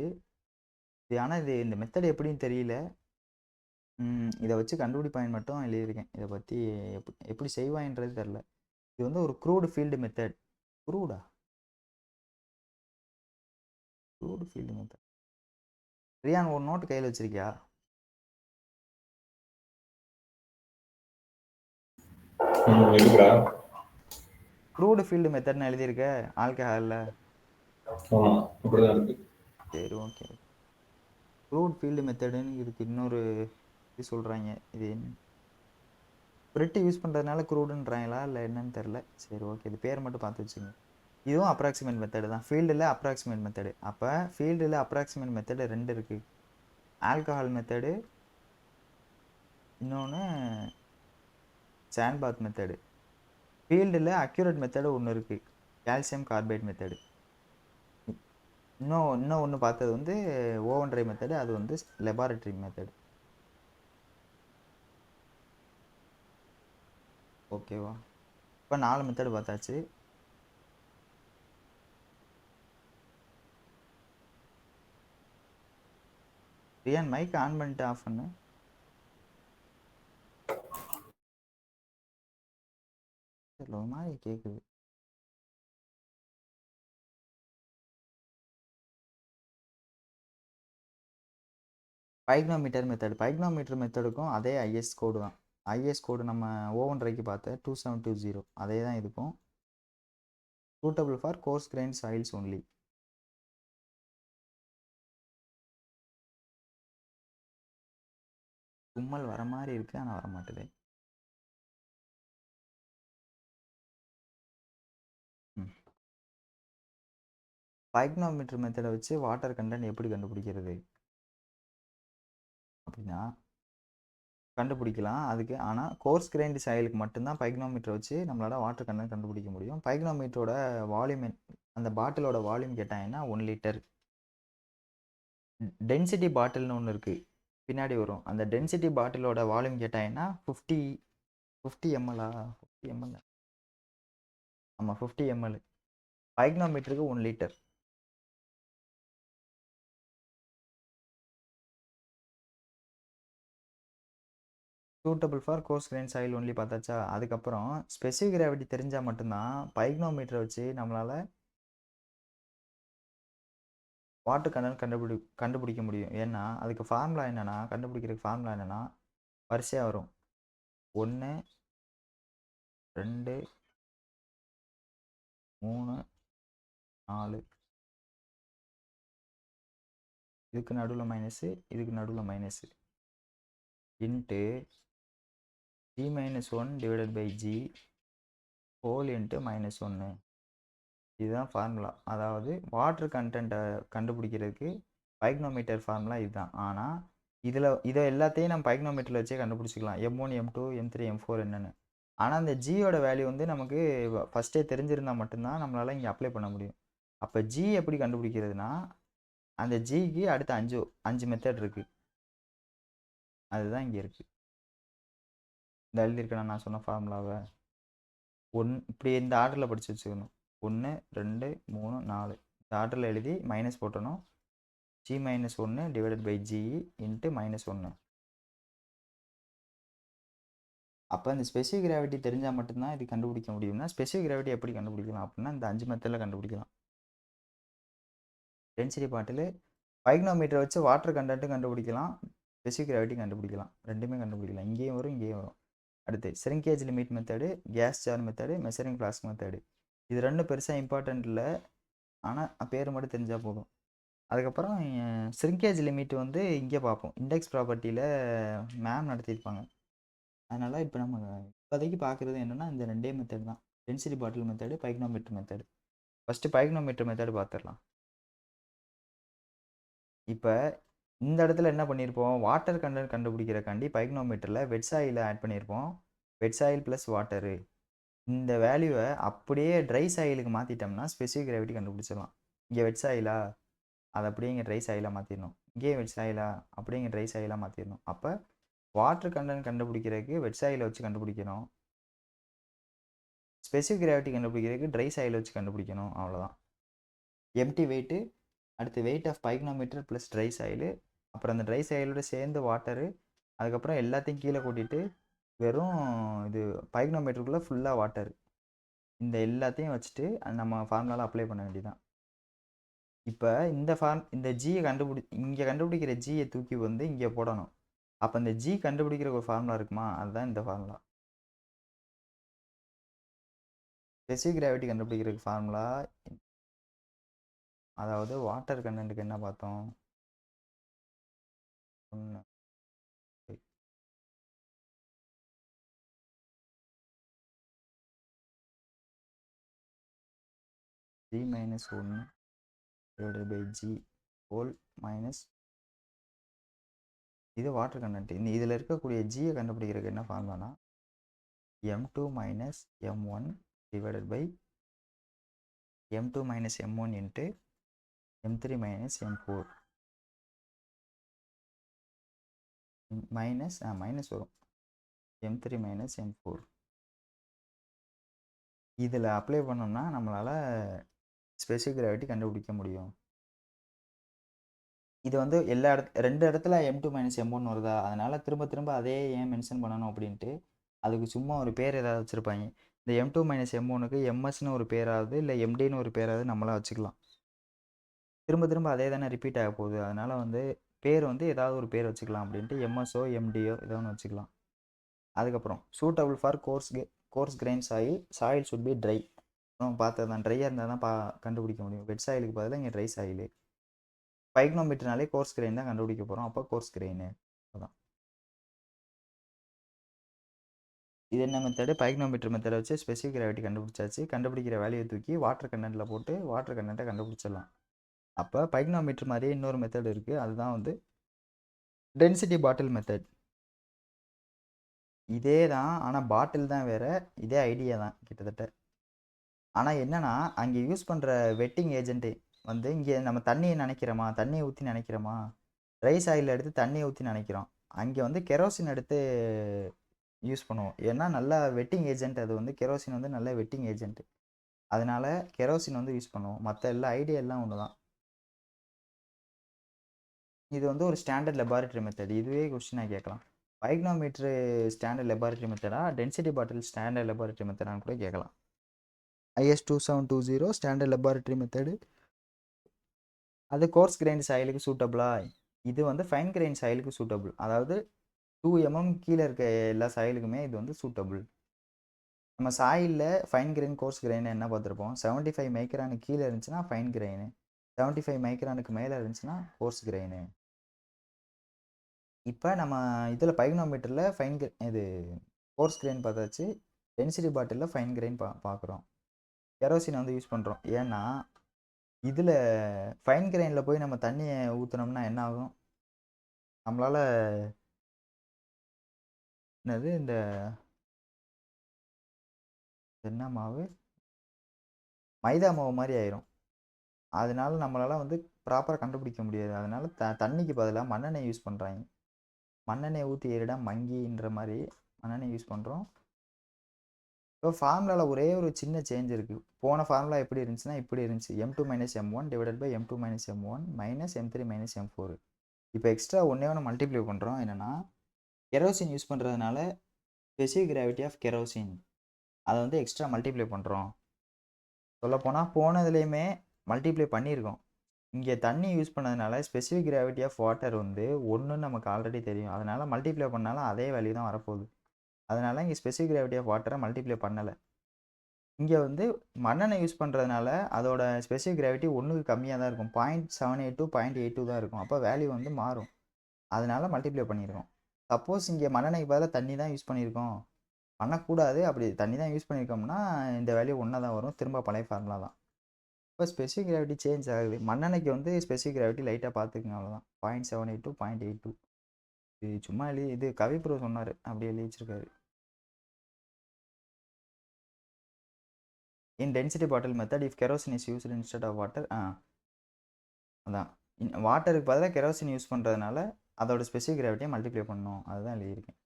ஆனால் இந்த மெத்தட் எப்படின்னு தெரியல, இதை வச்சு கண்டுபிடிப்பாயின் மட்டும் எழுதியிருக்கேன். இதை பற்றி எப்படி செய்வாயின்றது தெரில. இது வந்து ஒரு crude field method. Crude field method. Riyan ஒரு நோட்டு கையில் வச்சிருக்கியா? க்ரூடு ஃபீல்டு மெத்தட்னு எழுதியிருக்க ஆல்கஹாலில். சரி, ஓகே. க்ரூட் ஃபீல்டு மெத்தடுன்னு இதுக்கு இன்னொரு இது சொல்கிறாங்க. இது ஸ்பிரிட்டு யூஸ் பண்ணுறதுனால க்ரூடுன்றாங்களா இல்லை என்னன்னு தெரில. சரி, ஓகே. இது பேர் மட்டும் பார்த்து வச்சுங்க. இதுவும் அப்ராக்சிமேட் மெத்தடு தான், ஃபீல்டில் அப்ராக்சிமேட் மெத்தடு. அப்போ ஃபீல்டில் அப்ராக்சிமேட் மெத்தடு 2 இருக்குது. ஆல்கஹால் மெத்தடு, இன்னொன்று சாண்ட்பாத் மெத்தடு. ஃபீல்டில் அக்யூரேட் மெத்தடு ஒன்று இருக்குது, கால்சியம் கார்பைட் மெத்தடு. இன்னும் ஒன்று பார்த்தது வந்து ஓவன் ட்ரை மெத்தடு, அது வந்து லெபார்டரி மெத்தடு. ஓகேவா? இப்போ 4 மெத்தடு பார்த்தாச்சு. ரியான் மைக் ஆன் பண்ணிட்டு ஆஃப் பண்ணு. ஒரு மாதிரி கேட்குது. பைக்னோமீட்டர் மெத்தடுக்கும் அதே ஐஎஸ் கோடு தான். ஐஎஸ் கோடு நம்ம ஓவன் ட்ரைக்கு பார்த்த 2720 அதே தான் இதுக்கும். Suitable for coarse grain soils only. தும்மல் வர மாதிரி இருக்குது, ஆனால் வர மாட்டேது. பைக்னோமீட்டர் மெத்தடை வச்சு வாட்டர் கண்டென்ட் எப்படி கண்டுபிடிக்கிறது அப்படின்னா கண்டுபிடிக்கலாம் அதுக்கு. ஆனால் கோர்ஸ் கிரைன்டு சாயிலுக்கு மட்டும்தான் பைக்னோமீட்டர் வச்சு நம்மளால் வாட்டர் கண்டென்ட் கண்டுபிடிக்க முடியும். பைக்னோமீட்டரோட வால்யூம், அந்த பாட்டிலோட வால்யூம் கேட்டாங்கன்னா 1 லிட்டர். டென்சிட்டி பாட்டில்னு ஒன்று இருக்குது, பின்னாடி வரும். அந்த டென்சிட்டி பாட்டிலோட வால்யூம் கேட்டாங்கன்னா 50 ml. 50 ml. ஆமாம், 50 ml. பைக்னோமீட்டருக்கு 1 litre. Suitable for coarse grain soil only பார்த்தாச்சா. அதுக்கப்புறம் ஸ்பெசிஃபிக் கிராவிட்டி தெரிஞ்சால் மட்டும்தான் பைக்னோமீட்டரை வச்சு நம்மளால் வாட்டர் கண்டென்ட் கண்டுபிடிக்க முடியும். ஏன்னா அதுக்கு ஃபார்முலா என்னென்னா, கண்டுபிடிக்கிறதுக்கு ஃபார்முலா என்னென்னா வரிசையாக வரும். 1 2 3 4, இதுக்கு நடுவில் மைனஸு, இதுக்கு நடுவில் minus, into G-1 divided by G whole into -1. இதுதான் ஃபார்முலா. அதாவது வாட்டர் கண்டென்ட்டை கண்டுபிடிக்கிறதுக்கு பைக்னோமீட்டர் ஃபார்முலா இதுதான். ஆனால் இதை எல்லாத்தையும் நம்ம பைக்னோமீட்டரில் வச்சே கண்டுபிடிச்சிக்கலாம், M1 M2 M3 M4 என்னென்னு. ஆனால் அந்த ஜியோட வேல்யூ வந்து நமக்கு ஃபஸ்ட்டே தெரிஞ்சிருந்தால் மட்டும்தான் நம்மளால் இங்கே அப்ளை பண்ண முடியும். அப்போ ஜி எப்படி கண்டுபிடிக்கிறதுனா, அந்த ஜிக்கு அடுத்த 5 மெத்தட் இருக்குது, அதுதான் இங்கே இருக்குது. இந்த எழுதியிருக்கேன் நான் சொன்ன ஃபார்முலாவை. இப்படி இந்த ஆர்டரில் படித்து வச்சுக்கணும். 1 2 3 4 இந்த ஆர்டரில் எழுதி மைனஸ் போட்டணும். G-1 divided by G into -1. அப்போ இந்த ஸ்பெசிஃபிக் கிராவிட்டி தெரிஞ்சால் மட்டும்தான் இது கண்டுபிடிக்க முடியும்னா, ஸ்பெசிஃபிக் கிராவிட்டி எப்படி கண்டுபிடிக்கலாம் அப்படின்னா இந்த 5 மெத்தடில் கண்டுபிடிக்கலாம். டென்சிட்டி பாட்டில், பைக்னோமீட்டரை வச்சு வாட்டர் கண்டென்ட்டும் கண்டுபிடிக்கலாம், ஸ்பெசிஃபிக் கிராவிட்டி கண்டுபிடிக்கலாம், ரெண்டுமே கண்டுபிடிக்கலாம். இங்கேயும் வரும், இங்கேயும் வரும். அடுத்து shrinkage limit method, gas jar method, measuring flask method. இது ரெண்டும் பெருசாக இம்பார்ட்டன்ட் இல்லை. ஆனால் பேர் மட்டும் தெரிஞ்சால் போதும். அதுக்கப்புறம் ஷ்ரிங்கேஜ் லிமிட் வந்து இங்கே பார்ப்போம். இண்டெக்ஸ் ப்ராப்பர்ட்டியில் மேம் நடத்தியிருப்பாங்க. அதனால் இப்போ நம்ம இப்போதைக்கு பார்க்குறது என்னென்னா இந்த 2 மெத்தட் தான். Density bottle method, pycnometer method. First pycnometer method பார்த்துடலாம். இப்போ இந்த இடத்துல என்ன பண்ணியிருப்போம், வாட்டர் கண்டென்ட் கண்டுபிடிக்கிறக்காண்டி பைக்னோமீட்டரில் வெட் சாயிலை ஆட் பண்ணியிருப்போம். Wet soil plus water. இந்த வேல்யூவை அப்படியே ட்ரை சாயிலுக்கு மாற்றிட்டோம்னா ஸ்பெசிஃபிக் கிராவிட்டி கண்டுபிடிச்சிடலாம். இங்கே வெட் சாயிலா, அதை அப்படியே இங்கே ட்ரை சாயிலாக மாற்றிடணும். இங்கே வெட் சாயிலா, அப்படியே இங்கே ட்ரை சாயிலாக மாற்றிடணும். அப்போ வாட்டர் கண்டென்ட் கண்டுபிடிக்கிறதுக்கு வெட் சாயிலை வச்சு கண்டுபிடிக்கணும். ஸ்பெசிஃபிக் கிராவிட்டி கண்டுபிடிக்கிறதுக்கு ட்ரை சாயிலை வச்சு கண்டுபிடிக்கணும். அவ்வளோதான். எம்டி வெயிட்டு, அடுத்து weight of pycnometer plus dry soil, அப்புறம் அந்த ட்ரை சாயிலோட சேர்ந்து வாட்டரு, அதுக்கப்புறம் எல்லாத்தையும் கீழே கூட்டிட்டு வெறும் இது பைக்னோமீட்டருக்குள்ளே ஃபுல்லாக வாட்டர். இந்த எல்லாத்தையும் வச்சுட்டு நம்ம ஃபார்முலாவில் அப்ளை பண்ண வேண்டியதான். இப்போ இந்த ஜியை இங்கே கண்டுபிடிக்கிற ஜியை தூக்கி வந்து இங்கே போடணும். அப்போ இந்த ஜி கண்டுபிடிக்கிற ஒரு ஃபார்முலா இருக்குமா, அதுதான் இந்த ஃபார்முலா. ஸ்பெசிஃபிக் கிராவிட்டி கண்டுபிடிக்கிறதுக்கு ஃபார்முலா, அதாவது வாட்டர் கண்டென்ட்டுக்கு என்ன பார்த்தோம், G minus 1 divided by G whole minus இது வாட்டர் கண்டென்ட். இதில் இருக்கக்கூடிய ஜியை கண்டுபிடிக்கிறதுக்கு என்ன ஃபார்முலானா M2 minus M1 divided by M2 minus M1 into M3 minus M4 minus வரும் M3 minus M4. இதில் அப்ளை பண்ணோம்னா நம்மளால் ஸ்பெசிஃபிக் கிராவிட்டி கண்டுபிடிக்க முடியும். இது வந்து ரெண்டு இடத்துல M2 மைனஸ் M1 வருதா, அதனால் திரும்ப திரும்ப அதே ஏன் மென்ஷன் பண்ணணும் அப்படின்ட்டு அதுக்கு சும்மா ஒரு பேர் ஏதாவது வச்சுருப்பாங்க. இந்த M2 மைனஸ் M1க்கு எம்எஸ்னு ஒரு பேராவது இல்லை எம்டின்னு ஒரு பேராவது நம்மளாம் வச்சுக்கலாம். திரும்ப திரும்ப அதே தானே ரிப்பீட் ஆக போகுது. அதனால் வந்து பேர் வந்து ஏதாவது ஒரு பேர் வச்சுக்கலாம் அப்படின்ட்டு எம்எஸ்ஓ எம்டிஓ ஏதோ ஒன்று வச்சுக்கலாம். அதுக்கப்புறம் suitable for coarse grain soil should be try. நம்ம பார்த்தது தான், ட்ரையாக இருந்தால் தான் கண்டுபிடிக்க முடியும். வெட் சாயிலுக்கு பதிலாக இங்கே ட்ரை சாயில். பைக்னோமீட்டர்னாலே கோர்ஸ் கிரைன் தான் கண்டுபிடிக்க போகிறோம். அப்போ கோர்ஸ் கிரைனு அதான். இது என்ன மெத்தடு, பைக்னோமீட்டர் மெத்தடை வச்சு ஸ்பெசிஃபிக் கிராவிட்டி கண்டுபிடிச்சாச்சு. கண்டுபிடிக்கிற வேல்யூவை தூக்கி வாட்டர் கண்டென்ட்டில் போட்டு வாட்டர் கண்டென்ட்டை கண்டுபிடிச்சிடலாம். அப்போ பைக்னோமீட்டர் மாதிரியே இன்னொரு மெத்தட் இருக்குது, அதுதான் வந்து டென்சிட்டி பாட்டில் மெத்தட். இதே தான், ஆனால் பாட்டில் தான் வேறு, இதே ஐடியா தான் கிட்டத்தட்ட. ஆனால் என்னென்னா அங்கே யூஸ் பண்ணுற வெட்டிங் ஏஜென்ட்டு வந்து இங்கே நம்ம தண்ணியை ஊற்றி நினைக்கிறோமா, ரைஸ் ஆயில் எடுத்து தண்ணியை ஊற்றி நினைக்கிறோம். அங்கே வந்து கெரோசின் எடுத்து யூஸ் பண்ணுவோம். ஏன்னா நல்லா வெட்டிங் ஏஜென்ட், அது வந்து கெரோசின் வந்து நல்ல வெட்டிங் ஏஜென்ட். அதனால கெரோசின் வந்து யூஸ் பண்ணுவோம். மற்ற எல்லா ஐடியா எல்லாம் ஒன்று தான். இது வந்து ஒரு ஸ்டாண்டர்ட் லெபார்டரி மெத்தட். இதுவே கொஸ்டினாக கேட்கலாம். பைக்னோமீட்ரு ஸ்டாண்டர்ட் லெபார்டரி மெத்தடா, டென்சிட்டி பாட்டில் ஸ்டாண்டர்ட் லெபார்டரி மெத்தடான்னு கூட கேட்கலாம். IS 2720 standard laboratory method. அது கோர்ஸ் கிரைன் சாயிலுக்கு சூட்டபிளா, இது வந்து ஃபைன் கிரைன் சாயிலுக்கு சூட்டபிள். அதாவது 2 mm கீழே இருக்க எல்லா சாயிலுக்குமே இது வந்து சூட்டபிள். நம்ம சாயிலில் ஃபைன் கிரைன் கோர்ஸ் கிரைன் என்ன பார்த்துருப்போம், 75 மைக்ரானுக்கு கீழே இருந்துச்சுன்னா ஃபைன் கிரைனு, 75 மைக்ரானுக்கு மேலே இருந்துச்சுன்னா கோர்ஸ் கிரைனு. இப்போ நம்ம இதில் பைக்னோமீட்டரில் இது கோர்ஸ் கிரைன் பார்த்தாச்சு. டென்சிட்டி பாட்டிலில் ஃபைன் கிரைன் பார்க்குறோம். கெரோசின் வந்து யூஸ் பண்ணுறோம். ஏன்னா இதில் ஃபைன் கிரைனில் போய் நம்ம தண்ணியை ஊற்றினோம்னா என்ன ஆகும், நம்மளால் என்னது இந்த என்ன மாவு, மைதா மாவு மாதிரி ஆயிரும். அதனால நம்மளால் வந்து ப்ராப்பராக கண்டுபிடிக்க முடியாது. அதனால தண்ணிக்கு பதிலாக மண்ணெண்ணெய் யூஸ் பண்ணுறாங்க. மண்ணெண்ணெய் ஊற்றி ஏறிடா மங்கின்ற மாதிரி மண்ணெண்ணெய் யூஸ் பண்ணுறோம். இப்போ ஃபார்முலாவில் ஒரே ஒரு சின்ன சேஞ்ச் இருக்குது. போன ஃபார்முலா எப்படி இருந்துச்சுன்னா இப்படி இருந்துச்சு, M2 minus M1 divided by M2 minus M1 minus M3 minus M4. இப்போ எக்ஸ்ட்ரா ஒன்று மல்டிப்ளை பண்ணுறோம். என்னென்னா கெரோசின் யூஸ் பண்ணுறதுனால ஸ்பெசிஃபிக் கிராவிட்டி ஆஃப் கெரோசின் அதை வந்து எக்ஸ்ட்ரா மல்டிப்ளை பண்ணுறோம். சொல்லப்போனால் போனதுலேயுமே மல்டிப்ளை பண்ணியிருக்கோம். இங்கே தண்ணி யூஸ் பண்ணதுனால ஸ்பெசிஃபிக் கிராவிட்டி ஆஃப் வாட்டர் வந்து ஒன்றுன்னு நமக்கு ஆல்ரெடி தெரியும். அதனால் மல்டிப்ளை பண்ணாலும் அதே வேல்யூ தான் வரப்போகுது. அதனால் இங்கே ஸ்பெசிஃபிக் கிராவிட்டி ஆஃப் வாட்டரை மல்டிப்ளை பண்ணலை. இங்கே வந்து மண்ணெண்ணெய் யூஸ் பண்ணுறதுனால அதோட ஸ்பெசிஃபிக் கிராவிட்டி ஒன்றுக்கு கம்மியாக தான் இருக்கும். 0.78 to 0.82 தான் இருக்கும். அப்போ வேல்யூ வந்து மாறும். அதனால மல்டிப்ளை பண்ணியிருக்கோம். சப்போஸ் இங்கே மண்ணெண்ணெய்க்கு பதிலாக தண்ணி தான் யூஸ் பண்ணியிருக்கோம். பண்ணக்கூடாது. அப்படி தண்ணி தான் யூஸ் பண்ணியிருக்கோம்னா இந்த வேல்யூ ஒன்றா தான் வரும். திரும்ப பழைய ஃபார்முலா தான். இப்போ ஸ்பெசிஃபிக் கிராவிட்டி சேஞ்ச் ஆகுது. மண்ணெண்ணெய்க்கு வந்து ஸ்பெசிஃபிக் கிராவிட்டி லைட்டாக பார்த்துக்குங்க அவ்வளோதான். 0.78 to 0.82. இது சும்மா இது கவி ப்ரோ சொன்னார். அப்படி எழுதி வச்சிருக்காரு. In density bottle method if kerosene is used instead of water அதான் வாட்டருக்கு பதிலாக கெரோசின் யூஸ் பண்ணுறதுனால அதோட ஸ்பெசிஃபிக் கிராவிட்டியை மல்டிப்ளை பண்ணணும். அதுதான் எழுதியிருக்கேன்.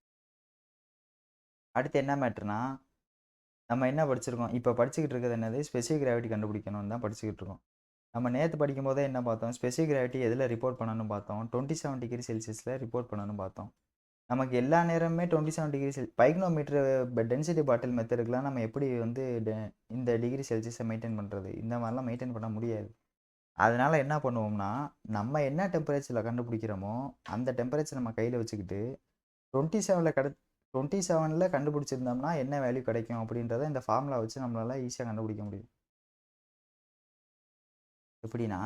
அடுத்து என்ன மேட்ருனா நம்ம என்ன படிச்சிருக்கோம்? இப்போ படிச்சுக்கிட்டு இருக்கிறது என்னது? ஸ்பெசிஃபிக் கிராவிட்டி கண்டுபிடிக்கணும்னு தான் படிச்சுக்கிட்டு இருக்கோம். நம்ம நேற்று படிக்கும் போதே என்ன பார்த்தோம்? ஸ்பெசிஃபிக் கிராவிட்டி எதில் ரிப்போர்ட் பண்ணணும்னு பார்த்தோம்? 27 டிகிரி செல்சியஸில் ரிப்போர்ட் பண்ணணும்னு பார்த்தோம். நமக்கு எல்லா நேரமுமே 27 டிகிரி பைக்னோமீட்டர் டென்சிட்டி பாட்டில் மெத்தடுக்குலாம் நம்ம எப்படி வந்து இந்த டிகிரி செல்சியஸை மெயின்டைன் பண்ணுறது? இந்த மாதிரிலாம் மெயின்டைன் பண்ண முடியாது. அதனால என்ன பண்ணுவோம்னா நம்ம என்ன டெம்பரேச்சரில் கண்டுபிடிக்கிறோமோ அந்த டெம்பரேச்சர் நம்ம கையில் வச்சுக்கிட்டு 27ல் கண்டுபிடிச்சிருந்தோம்னா என்ன வேல்யூ கிடைக்கும் அப்படின்றத இந்த ஃபார்முலா வச்சு நம்மளால ஈஸியாக கண்டுபிடிக்க முடியும். எப்படின்னா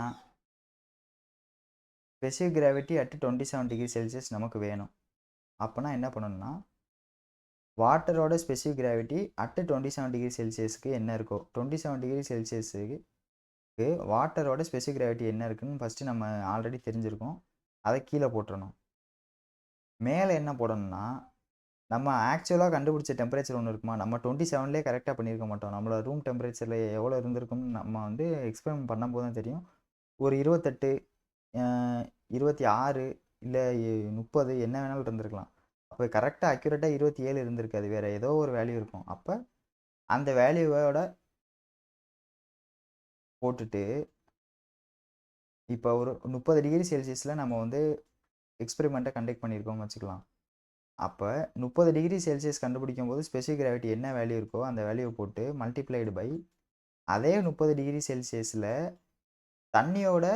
specific gravity at 27 degree Celsius நமக்கு வேணும். அப்போனா என்ன பண்ணணும்னா வாட்டரோட ஸ்பெசிஃபிக் கிராவிட்டி அட் 27 டிகிரி செல்சியஸ்க்கு என்ன இருக்கோ 27 டிகிரி செல்சியஸுக்கு வாட்டரோட ஸ்பெசிஃபிக் கிராவிட்டி என்ன இருக்குன்னு ஃபஸ்ட்டு நம்ம ஆல்ரெடி தெரிஞ்சிருக்கோம். அதை கீழே போட்டுறணும். மேலே என்ன போடணும்னா நம்ம ஆக்சுவலாக கண்டுபிடிச்ச டெம்பரேச்சர் ஒன்று இருக்குமா, நம்ம 27லேயே கரெக்டாக பண்ணியிருக்க மாட்டோம். நம்மளோட ரூம் டெம்பரேச்சரில் எவ்வளோ இருந்திருக்கும்னு நம்ம வந்து எக்ஸ்பெரிமெண்ட் பண்ணும்போது தான் தெரியும். ஒரு 28, 26 இல்லை 30 என்ன வேணாலும் இருந்திருக்கலாம். அப்போ கரெக்டாக அக்யூரேட்டாக 27 இருந்திருக்காது. வேறு ஏதோ ஒரு வேல்யூ இருக்கும். அப்போ அந்த வேல்யூவோட போட்டுட்டு இப்போ ஒரு 30 டிகிரி செல்சியஸில் நம்ம வந்து எக்ஸ்பெரிமெண்ட்டை கண்டக்ட் பண்ணியிருக்கோம்னு வச்சுக்கலாம். அப்போ 30 டிகிரி செல்சியஸ் கண்டுபிடிக்கும் போது ஸ்பெசிஃபிக் கிராவிட்டி என்ன வேல்யூ இருக்கோ அந்த வேல்யூவை போட்டு மல்டிப்ளைடு பை அதே 30 டிகிரி செல்சியஸில் தண்ணியோட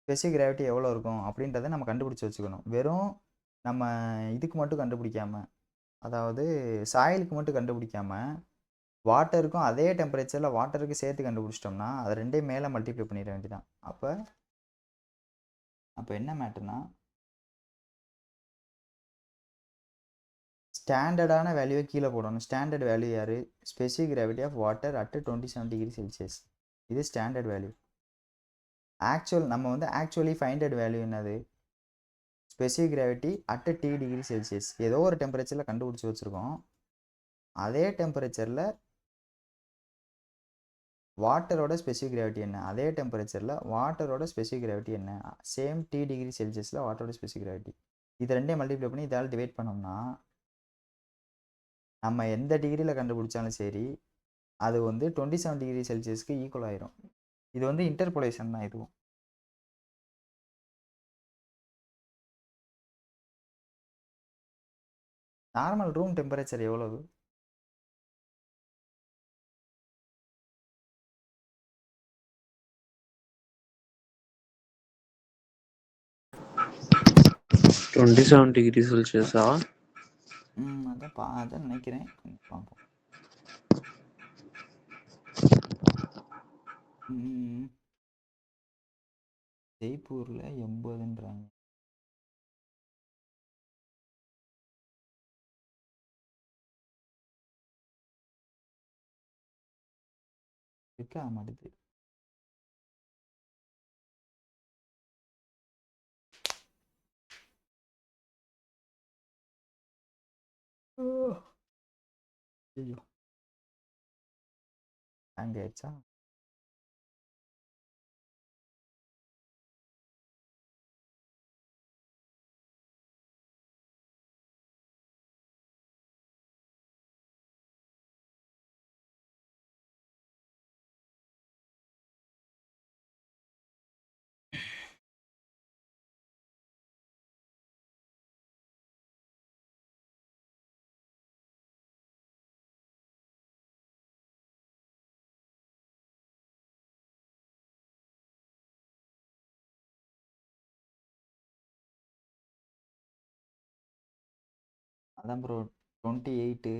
ஸ்பெசிஃபிக் கிராவிட்டி எவ்வளோ இருக்கும் அப்படின்றத நம்ம கண்டுபிடிச்சி வச்சுக்கணும். வெறும் நம்ம இதுக்கு மட்டும் கண்டுபிடிக்காமல், அதாவது சாயிலுக்கு மட்டும் கண்டுபிடிக்காமல் வாட்டருக்கும் அதே டெம்பரேச்சரில் வாட்டருக்கு சேர்த்து கண்டுபிடிச்சிட்டோம்னா அதை ரெண்டையும் மேலே மல்டிப்ளை பண்ணிட வேண்டியதான். அப்போ என்ன மேட்டர்னா ஸ்டாண்டர்டான வேல்யூவை கீழே போடணும். ஸ்டாண்டர்ட் வேல்யூ யார்? Specific gravity of water at 27 degree Celsius. இது ஸ்டாண்டர்ட் வேல்யூ. நம்ம வந்து ஆக்சுவலி ஃபைண்டட் வேல்யூ என்னது? Specific gravity at T degree Celsius. ஏதோ ஒரு டெம்பரேச்சரில் கண்டுபிடிச்சி வச்சுருக்கோம். அதே டெம்பரேச்சரில் வாட்டரோட ஸ்பெசிஃபிக் கிராவிட்டி என்ன? அதே டெம்பரேச்சரில் வாட்டரோட ஸ்பெசிஃபிக் கிராவிட்டி என்ன? சேம் T டிகிரி செல்சியஸில் வாட்டரோட ஸ்பெசிஃபிக் கிராவிட்டி. இது ரெண்டையும் மல்டிப்ளை பண்ணி இதால் டிவைட் பண்ணோம்னா நம்ம எந்த டிகிரியில் கண்டுபிடிச்சாலும் சரி அது வந்து 27 டிகிரி செல்சியஸ்க்கு ஈக்குவல் ஆயிரும். இது வந்து இன்டர்போலேஷன் தான். இதுவும் நார்மல் ரூம் டெம்பரேச்சர் எவ்வளவு? டுவெண்ட்டி டிகிரி செல்சியஸா? அதான் நினைக்கிறேன். பார்ப்போம். ஜெய்ப்பூரில் 80ன்றாங்க. இருக்க மாட்டேது. ஐயோ ஹேங் ஆயிடுச்சா? அதான் ப்ரோ 28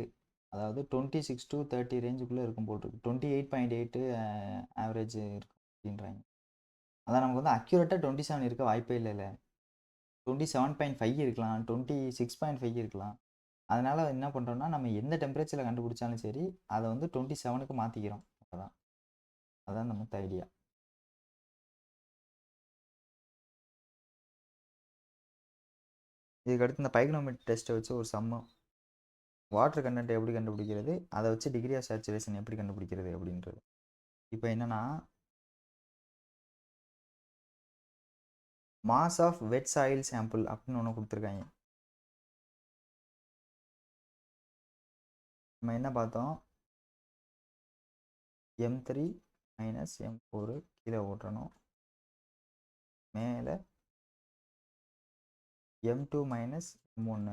அதாவது 26 to 30 ரேஞ்சுக்குள்ளே இருக்கும் போட்டிருக்கு. 28.8 ஆவரேஜ் இருக்கும் அப்படின்றாங்க. அதான் நமக்கு வந்து அக்யூரேட்டாக 27 இருக்க வாய்ப்பே இல்லைல்ல. 27.5 இருக்கலாம், 26.5 இருக்கலாம். அதனால என்ன பண்ணுறோம்னா, நம்ம எந்த டெம்பரேச்சரில் கண்டுபிடிச்சாலும் சரி, அதை வந்து 27க்கு மாற்றிக்கிறோம். அதான் அதான் நம்ம ஐடியா. இதுக்கடுத்து இந்த பைக்னோமெட்ரி டெஸ்ட்டை வச்சு ஒரு சம்மம், வாட்டர் கண்டென்ட் எப்படி கண்டுபிடிக்கிறது, அதை வச்சு டிகிரி ஆஃப் சேச்சுரேஷன் எப்படி கண்டுபிடிக்கிறது அப்படின்றது. இப்போ என்னன்னா, mass of wet soil sample அப்படின்னு ஒன்று கொடுத்துருக்காங்க. நம்ம என்ன பார்த்தோம், M3 மைனஸ் M4 கீழே ஓட்டணும், மேலே M2 மைனஸ் M1.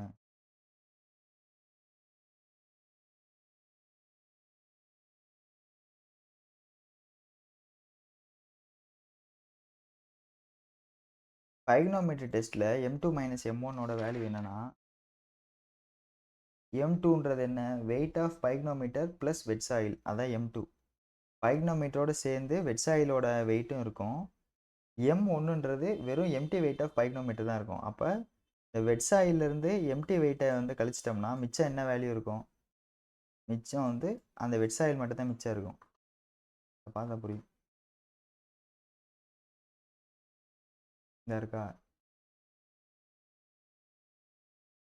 பைக்னோமெட்ரி டெஸ்ட்டில் M2 மைனஸ் M1ஓட வேல்யூ என்னன்னா, M2ன்றது என்ன, weight of pycnometer plus wet soil, அதான் M2. பைக்னோமீட்டரோட சேர்ந்து வெட் சாயிலோட வெயிட்டும் இருக்கும். M1ன்றது வெறும் எம்டி வெயிட் ஆஃப் பைக்னோமீட்டர் தான் இருக்கும். அப்போ இந்த வெட் சாயிலிருந்து எம்டி வெயிட்டை வந்து கழிச்சிட்டோம்னா மிச்சம் என்ன வேல்யூ இருக்கும், மிச்சம் வந்து அந்த வெட் சாயில் மட்டும் தான் மிச்சம் இருக்கும். பார்த்தா புரியும். இந்த இருக்கா,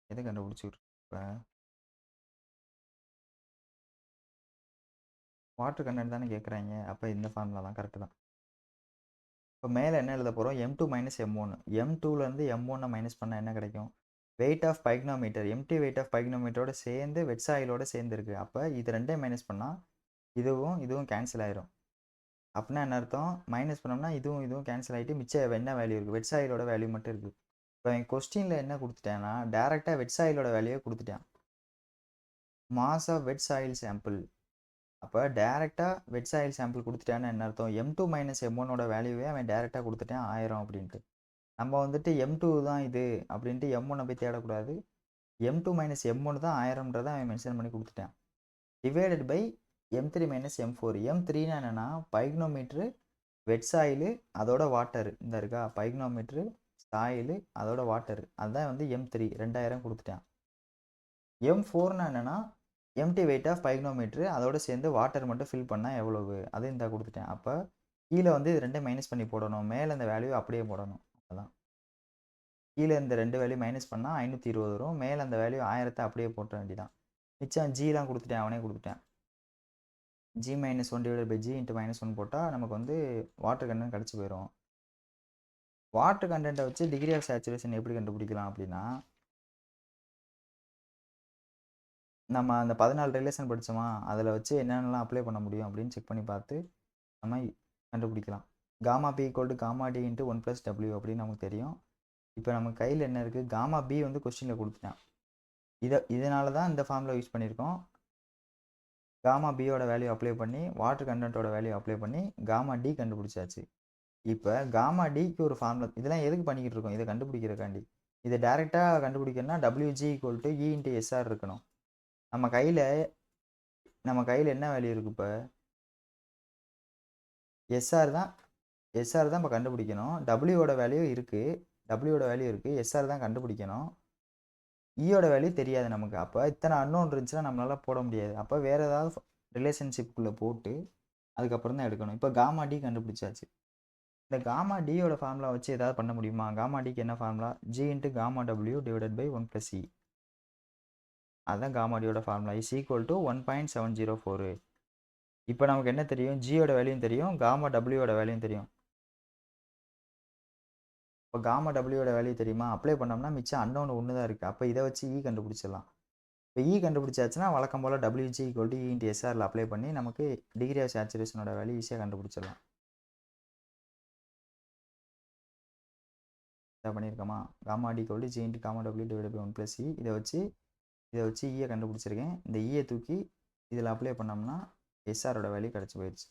எது கண்டுபிடிச்சிட்டு இப்போ வாட்டர் கண்டென்ட் தானே கேட்குறாங்க. அப்போ இந்த ஃபார்முலா தான் கரெக்டு தான். இப்போ மேலே என்ன எழுத போகிறோம், M2 minus M1. M2லேருந்து M1 minus பண்ணால் என்ன கிடைக்கும், weight of pycnometer, empty weight of பைக்னோமீட்டரோட சேர்ந்து வெட் சாயிலோட சேர்ந்துருக்கு. அப்போ இது ரெண்டையும் மைனஸ் பண்ணால் இதுவும் இதுவும் கேன்சல் ஆயிரும். அப்படின்னா என்ன அர்த்தம், மைனஸ் பண்ணோம்னா இதுவும் இதுவும் கேன்சல் ஆகிட்டு மிச்சம் என்ன வேல்யூ இருக்குது, வெட் சாயிலோட வேல்யூ மட்டும் இருக்குது. இப்போ என் கொஸ்டினில் என்ன கொடுத்துட்டேன்னா, டேரெக்டாக வெட் சாயிலோட வேல்யூவை கொடுத்துட்டேன், mass of wet soil sample. அப்போ டேரெக்டாக வெட் சாயில் சாம்பிள் கொடுத்துட்டான்னு என்ன அர்த்தம், M2 மைனஸ் M1ஓட வேல்யூவே அவன் டேரெக்டாக கொடுத்துட்டேன் 1000 அப்படின்ட்டு. நம்ம வந்துட்டு M2 தான் இது அப்படின்ட்டு M1 போய் தேடக்கூடாது. M2 மைனஸ் M1 தான் 1000ன்றதை அவன் மென்ஷன் பண்ணி கொடுத்துட்டான். Divided by M3 minus M4. M3னா என்னென்னா பைக்னோமீட்ரு, வெட் சாயிலு, அதோட வாட்டரு. இந்த இருக்கா பைக்னோமீட்ரு, சாயிலு, அதோட வாட்டரு. அதுதான் வந்து M3 2000 கொடுத்துட்டான். M4னா என்னென்னா எம்டி வெயிட் ஆஃப் பைக்னோமீட்ரு, அதோட சேர்ந்து வாட்டர் மட்டும் ஃபில் பண்ணால் எவ்வளவு, அது இந்த கொடுத்துட்டேன். அப்போ கீழே வந்து இது ரெண்டையும் மைனஸ் பண்ணி போடணும், மேலே இந்த வேல்யூ அப்படியே போடணும். அதான் கீழே இந்த ரெண்டு வேல்யூ மைனஸ் பண்ணால் 520 வரும், மேலே அந்த வேல்யூ 1000 அப்படியே போட்ட வேண்டியதான். மிச்சம் ஜிலாம் கொடுத்துட்டேன், அவனே கொடுத்துட்டேன். G minus 1 divide by G into minus 1 போட்டால் நமக்கு வந்து வாட்டர் கண்டென்ட் கிடச்சி போயிடும். வாட்டர் கண்டென்ட்டை வச்சு டிகிரி ஆஃப் சேச்சுரேஷன் எப்படி கண்டுபிடிக்கலாம் அப்படின்னா, நம்ம அந்த 14 ரிலேஷன் படித்தோமா, அதில் வச்சு என்னென்னலாம் அப்ளை பண்ண முடியும் அப்படின்னு செக் பண்ணி பார்த்து நம்ம கண்டுபிடிக்கலாம். Gamma B equal to gamma D into 1 + W அப்படின்னு நமக்கு தெரியும். இப்போ நம்ம கையில் என்ன இருக்குது, காமா பி வந்து கொஸ்டினில் கொடுத்துட்டேன். இதனால தான் இந்த ஃபார்முலா யூஸ் பண்ணியிருக்கோம். காமா பியோட வேல்யூ அப்ளை பண்ணி வாட்டர் கண்டென்ட்டோட வேல்யூ அப்ளை பண்ணி காமா டி கண்டுபிடிச்சாச்சு. இப்போ காமா டிக்கு ஒரு ஃபார்முலா, இதெல்லாம் எதுக்கு பண்ணிக்கிட்டு இருக்கோம், இதை கண்டுபிடிக்கிறக்காண்டி. இதை டேரெக்டாக கண்டுபிடிக்கணும்னா WG equal to E into SR இருக்கணும். நம்ம கையில் என்ன வேல்யூ இருக்குது, இப்போ SR தான் இப்போ கண்டுபிடிக்கணும். டபிள்யூவோட வேல்யூ இருக்குது, SR தான் கண்டுபிடிக்கணும். ஈயோட வேல்யூ தெரியாது நமக்கு. அப்போ இத்தனை அன்னோன் இருந்துச்சுன்னா நம்மளால போட முடியாது. அப்போ வேறு ஏதாவது ரிலேஷன்ஷிப்புக்குள்ளே போட்டு அதுக்கப்புறம் தான் எடுக்கணும். இப்போ காமா டி கண்டுபிடிச்சாச்சு. இந்த காமா டியோட ஃபார்முலா வச்சு ஏதாவது பண்ண முடியுமா, காமா டிக்கு என்ன formula, G into gamma W divided by 1 + E. அதுதான் காமா டியோட ஃபார்முலா, இஸ் ஈக்குவல் டு 1.704. இப்போ நமக்கு என்ன தெரியும், ஜியோட வேல்யூயும் தெரியும், காமா டபிள்யூட வேல்யூயும் தெரியும். இப்போ காமா டபிள்யூட வேல்யூ தெரியுமா, அப்ளை பண்ணோம்னா மிச்சம் அன்னோன் ஒன்று தான் இருக்குது. அப்போ இதை வச்சு இ கண்டுபிடிச்சிடலாம். இப்போ இ கண்டுபிடிச்சாச்சுன்னா வழக்கம் போல் WG equal to E into SRல அப்ளை பண்ணி நமக்கு டிகிரி ஆஃப் சேச்சுரேஷனோட வேல்யூ ஈஸியாக கண்டுபிடிச்சிடலாம். இதை பண்ணியிருக்கோமா, gamma D equal to G into gamma W divide by 1 + E. இதை வச்சு ஈயை கண்டுபிடிச்சிருக்கேன். இந்த ஈயை தூக்கி இதில் அப்ளை பண்ணோம்னா SRோட வேல்யூ கிடச்சி போயிடுச்சு.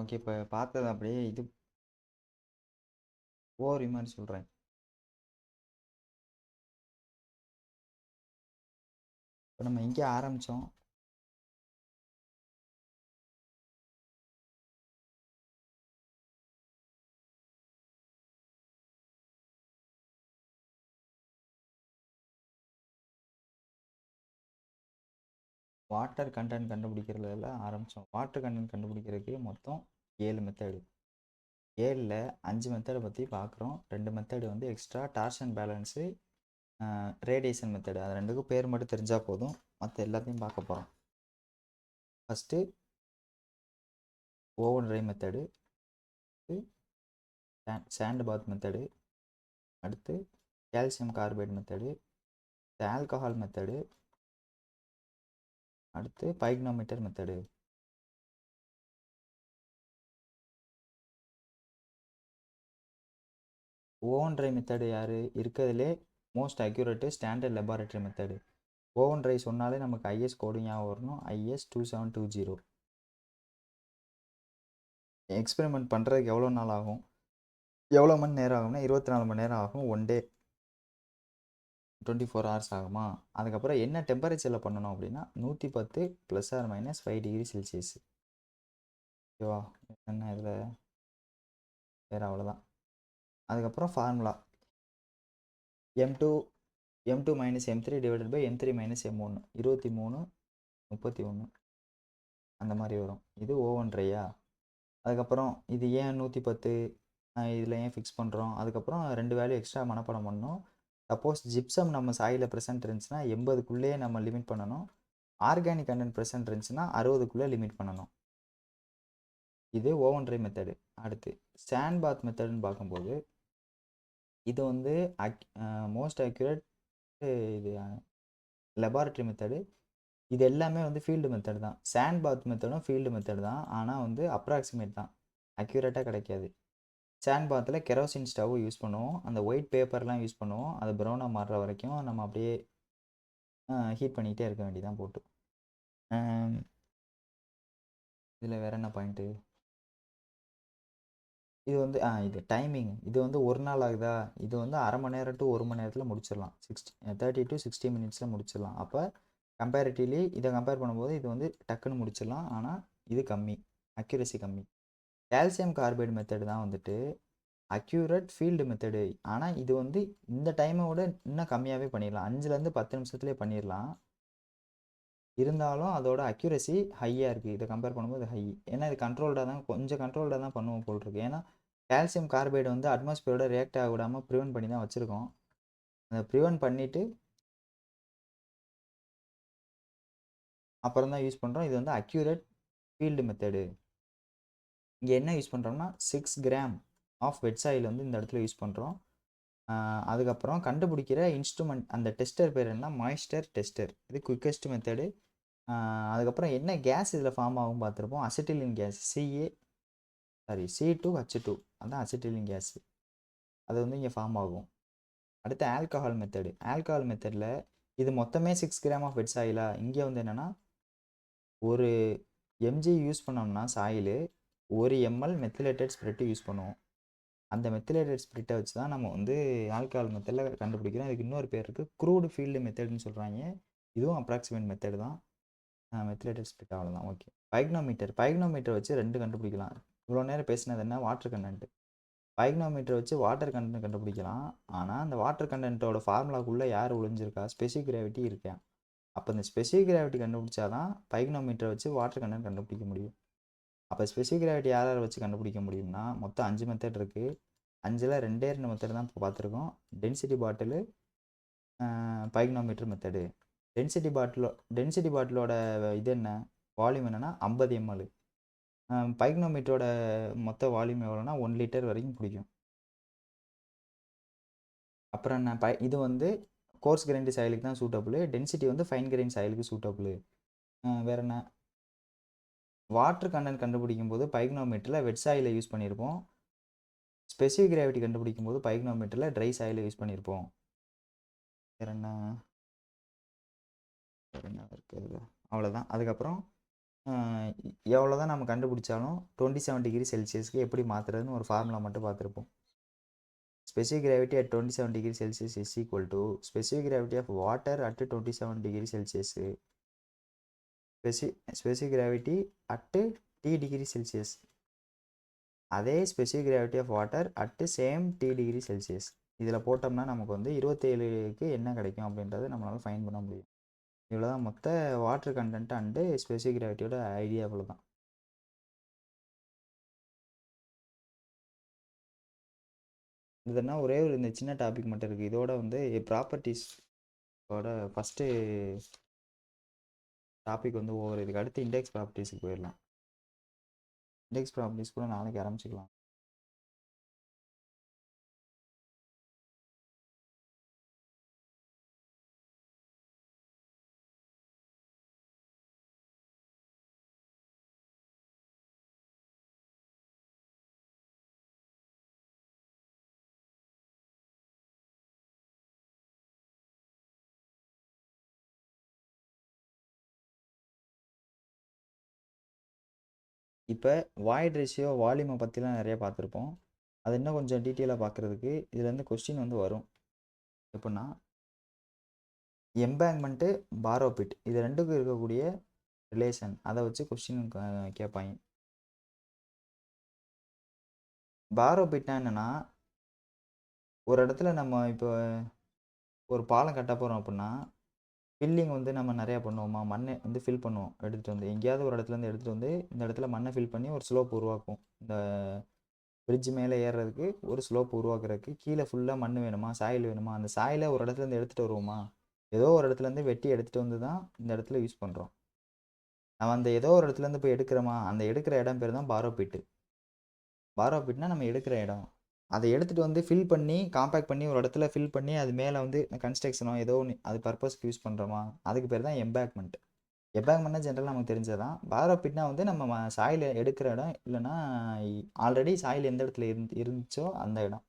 ஓகே, இப்போ பார்த்தது அப்படியே இது ஓவர் மாதிரி சொல்கிறேன். இப்போ நம்ம இங்கே ஆரம்பித்தோம். வாட்டர் கண்டென்ட் கண்டுபிடிக்கிறதுல ஆரம்பித்தோம். வாட்டர் கண்டென்ட் கண்டுபிடிக்கிறதுக்கு மொத்தம் 7 மெத்தடு. 7ல் 5 மெத்தடை பற்றி பார்க்குறோம். 2 மெத்தடு வந்து extra torsion balance, radiation method. அது ரெண்டுக்கும் பேர் மட்டும் தெரிஞ்சால் போதும், மற்ற எல்லாத்தையும் பார்க்க போகிறோம். First oven dry method, sand bath method, அடுத்து calcium carbide method, alcohol method, அடுத்து pycnometer method. Oven dry method யார் இருக்கிறதுலே most accurate standard laboratory method. Oven dry சொன்னாலே நமக்கு ஐஎஸ் கோடு ஞாபகம் வரணும், ஐஎஸ் 2720. எக்ஸ்பெரிமெண்ட் பண்ணுறதுக்கு எவ்வளோ நாள் ஆகும், எவ்வளோ மணி நேரம் ஆகும்னா 24 மணி நேரம் ஆகும். 1 டே 24 ஹவர்ஸ் ஆகுமா. அதுக்கப்புறம் என்ன டெம்பரேச்சரில் பண்ணணும் அப்படின்னா 110 ± 5 டிகிரி செல்சியஸ். ஓகேவா, என்ன இதில் வேறு அவ்வளோதான். அதுக்கப்புறம் formula M2 - M3 / M3 - M1 23 31 அந்த மாதிரி வரும். இது ஓவன் ட்ரையா. அதுக்கப்புறம் இது ஏன் 110 இதில் ஏன் ஃபிக்ஸ் பண்ணுறோம். அதுக்கப்புறம் 2 வேல்யூ எக்ஸ்ட்ரா மனப்பாடம் பண்ணணும். சப்போஸ் ஜிப்சம் நம்ம சாயில் ப்ரெசென்ட் இருந்துச்சுன்னா 80க்குள்ளேயே நம்ம லிமிட் பண்ணணும். ஆர்கானிக் கண்டென்ட் ப்ரெசென்ட் இருந்துச்சுன்னா 60க்குள்ளே லிமிட் பண்ணணும். இது ஓவன் ட்ரை மெத்தடு. அடுத்து சாண்ட் பாத் மெத்தடுன்னு பார்க்கும்போது இது வந்து மோஸ்ட் அக்யூரேட் இது லெபார்ட்டரி மெத்தடு. இது எல்லாமே வந்து ஃபீல்டு மெத்தட் தான். சாண்ட் பாத் மெத்தடும் ஃபீல்டு மெத்தட் தான், ஆனால் வந்து அப்ராக்சிமேட் தான், அக்யூரேட்டாக கிடைக்காது. சாண்ட் பாத்தில் கெரோசின் ஸ்டவ் யூஸ் பண்ணுவோம், அந்த ஒயிட் பேப்பர்லாம் யூஸ் பண்ணுவோம். அது ப்ரௌனாக மாறுற வரைக்கும் நம்ம அப்படியே ஹீட் பண்ணிக்கிட்டே இருக்க வேண்டியதான் போட்டு. இதில் வேறு என்ன பாயிண்ட்டு, இது வந்து இது டைமிங். இது வந்து ஒரு நாள் ஆகுதா, இது வந்து அரை மணி நேரம் டு 1 மணி நேரத்தில் முடிச்சிடலாம். 30 to 60 மினிட்ஸில் முடிச்சிடலாம். அப்போ கம்பேரிட்டிவ்லி இதை கம்பேர் பண்ணும்போது இது வந்து டக்குன்னு முடிச்சிடலாம், ஆனால் இது கம்மி, அக்யூரசி கம்மி. கால்சியம் கார்பைடு மெத்தடு தான் வந்துட்டு அக்யூரேட் ஃபீல்டு மெத்தடு. ஆனால் இது வந்து இந்த டைமை விட இன்னும் கம்மியாகவே பண்ணிடலாம், 5லேருந்து 10 நிமிஷத்துலேயே பண்ணிடலாம். இருந்தாலும் அதோட அக்யூரசி ஹையாக இருக்குது. இதை கம்பேர் பண்ணும்போது ஹை, ஏன்னா இது கண்ட்ரோல்டாக தான், கொஞ்சம் கண்ட்ரோல்டாக தான் பண்ணுவோம் போல் இருக்கு. ஏன்னா கால்சியம் கார்பைடு வந்து அட்மாஸ்பியரோட ரியாக்ட் ஆக விடாமல் ப்ரிவென்ட் பண்ணி தான் வச்சுருக்கோம். அதை ப்ரிவென்ட் பண்ணிவிட்டு அப்புறம் தான் யூஸ் பண்ணுறோம். இது வந்து அக்யூரேட் ஃபீல்டு மெத்தடு. இங்கே என்ன யூஸ் பண்ணுறோம்னா 6 கிராம் ஆஃப் வெட் சாயில் வந்து இந்த இடத்துல யூஸ் பண்ணுறோம். அதுக்கப்புறம் கண்டுபிடிக்கிற இன்ஸ்ட்ருமெண்ட், அந்த டெஸ்டர் பேர் என்ன, மாய்ஸ்டர் டெஸ்டர். இது குவிக்கஸ்ட் மெத்தடு. அதுக்கப்புறம் என்ன கேஸ் இதில் ஃபார்ம் ஆகும் பார்த்துருப்போம், அசிட்டிலின் கேஸ், C2H2, அதுதான் அசிட்டிலின் கேஸ். அது வந்து இங்கே ஃபார்ம் ஆகும். அடுத்து ஆல்கஹால் மெத்தடு. ஆல்கஹால் மெத்தடில் இது மொத்தமே 6 கிராம் ஆஃப் வெட் சாயிலா. இங்கே வந்து என்னென்னா 1 mg யூஸ் பண்ணோம்னா soil 1 ml methylated spirit use பண்ணுவோம். அந்த மெத்திலேட்டட் ஸ்பிரிட்டை வச்சு தான் நம்ம வந்து ஆல்கஹால் மெத்தடில் கண்டுபிடிக்கிறோம். இதுக்கு இன்னொரு பேர் இருக்குது, க்ரூடு ஃபீல்டு மெத்தடுன்னு சொல்கிறாங்க. இதுவும் அப்ராக்சிமேட் மெத்தடு தான், மெத்திலேட்டட் ஸ்பிரிட். அவ்வளோதான். ஓகே, பைக்னோமீட்டர் வச்சு 2 கண்டுபிடிக்கலாம். இவ்வளோ நேரம் பேசினது என்ன, வாட்டர் கண்டென்ட். பைக்னோமீட்டர் வச்சு வாட்டர் கண்டென்ட் கண்டுபிடிக்கலாம். ஆனால் அந்த வாட்டர் கண்டென்ட்டோட ஃபார்முலாக்குள்ளே யார் ஒளிஞ்சிருக்கா, ஸ்பெசிஃபிக் கிராவிட்டி இருக்கா. அப்போ இந்த ஸ்பெசிஃபிக் கிராவிட்டி கண்டுபிடிச்சா தான் பைக்னோமீட்டர் வச்சு வாட்டர் கண்டென்ட் கண்டுபிடிக்க முடியும். அப்போ ஸ்பெசிஃபிக் கிராவிட்டி யார் வச்சு கண்டுபிடிக்க முடியும்னா மொத்தம் 5 மெத்தட் இருக்குது. 5ல் 2 மெத்தட் தான் இப்போ பார்த்துருக்கோம். Density bottle, pycnometer method. Density பாட்டிலோட இது என்ன, வால்யூம் என்னென்னா 50 ml. பைக்னோமீட்டரோட மொத்த வால்யூம் எவ்வளோனா 1 லிட்டர் வரைக்கும் பிடிக்கும். அப்புறம் என்ன, இது வந்து கோர்ஸ் கிரைண்ட் சாயிலுக்கு தான் சூட்டபுள், டென்சிட்டி வந்து ஃபைன் கிரைண்ட் சாயிலுக்கு சூட்டபுள். வேறு என்ன, வாட்டர் கண்டென்ட் கண்டுபிடிக்கும் போது பைக்னோமீட்டரில் வெட் சாயிலை யூஸ் பண்ணியிருப்போம். ஸ்பெசிஃபிக் கிராவிட்டி கண்டுபிடிக்கும் போது பைக்னோமீட்டரில் ட்ரை சாயிலை யூஸ் பண்ணியிருப்போம். வேறு என்ன இருக்குது, அவ்வளோதான். அதுக்கப்புறம் எவ்வளோ தான் நம்ம கண்டுபிடிச்சாலும் 27 டிகிரி செல்சியஸ்க்கு எப்படி மாற்றுறதுன்னு ஒரு ஃபார்முலா மட்டும் பார்த்துருப்போம். Specific gravity at 27 degrees Celsius is equal to specific gravity of water at 27 degrees Celsius. Specific gravity at T degree Celsius. அதே specific gravity of water at same T degree Celsius. இதில் போட்டோம்னா நமக்கு வந்து 27க்கு என்ன கிடைக்கும் அப்படின்றத நம்மளால் ஃபைன் பண்ண முடியும். இவ்வளோ தான் மொத்த வாட்டர் கண்டென்ட் அண்டு ஸ்பெசிஃபிக் கிராவிட்டியோட ஐடியா இவ்வளோ தான். இதுனா ஒரே ஒரு இந்த சின்ன டாபிக் மட்டும் இருக்குது. இதோட வந்து ப்ராப்பர்ட்டிஸோட ஃபஸ்ட்டு டாபிக் வந்து ஓவர். இதுக்கு அடுத்து இண்டெக்ஸ் ப்ராப்பர்ட்டிஸுக்கு போயிடலாம். இண்டெக்ஸ் ப்ராப்பர்ட்டிஸ் கூட நாளைக்கு ஆரம்பிச்சிக்கலாம். இப்போ வாய்ட் ரேஷியோ வால்யூமை பற்றிலாம் நிறைய பார்த்துருப்போம். அது இன்னும் கொஞ்சம் டீட்டெயிலாக பார்க்குறதுக்கு இதுலேருந்து கொஸ்டின் வந்து வரும். எப்படின்னா எம்பேங்க்மெண்ட்டு பாரோபிட் இது ரெண்டுக்கும் இருக்கக்கூடிய ரிலேஷன் அதை வச்சு கொஸ்டின் கேட்பாங்க. பாரோபிட்னா என்னென்னா ஒரு இடத்துல நம்ம இப்போ ஒரு பாலம் கட்ட போகிறோம் அப்படின்னா ஃபில்லிங் வந்து நம்ம நிறையா பண்ணுவோமா, மண்ணை வந்து ஃபில் பண்ணுவோம். எடுத்துகிட்டு வந்து எங்கேயாவது ஒரு இடத்துலேருந்து எடுத்துகிட்டு வந்து இந்த இடத்துல மண்ணை ஃபில் பண்ணி ஒரு ஸ்லோப் உருவாக்கும். இந்த பிரிட்ஜ் மேலே ஏறுறதுக்கு ஒரு ஸ்லோப் உருவாக்குறதுக்கு கீழே ஃபுல்லாக மண் வேணுமா, சாயில் வேணுமா, அந்த சாயிலை ஒரு இடத்துலேருந்து எடுத்துகிட்டு வருவோமா, ஏதோ ஒரு இடத்துலேருந்து வெட்டி எடுத்துகிட்டு வந்து தான் இந்த இடத்துல யூஸ் பண்ணுறோம். நம்ம அந்த ஏதோ ஒரு இடத்துலேருந்து போய் எடுக்கிறோமா, அந்த எடுக்கிற இடம் பேர் தான் பாரோபிட்டு. பாரோபிட்னா நம்ம எடுக்கிற இடம். அதை எடுத்துகிட்டு வந்து ஃபில் பண்ணி காம்பேக்ட் பண்ணி ஒரு இடத்துல ஃபில் பண்ணி அது மேலே வந்து கன்ஸ்ட்ரக்ஷனோ ஏதோ ஒன்று அது பர்பஸ்க்கு யூஸ் பண்ணுறோமா, அதுக்கு பேர் தான் எம்பேக்மெண்ட். எம்பேக்மெண்ட்னா ஜென்ரலாக நமக்கு தெரிஞ்சதான். பாரோபிட்னா வந்து நம்ம சாயில் எடுக்கிற இடம், இல்லைன்னா ஆல்ரெடி சாயில் எந்த இடத்துல இருந்துச்சோ அந்த இடம்.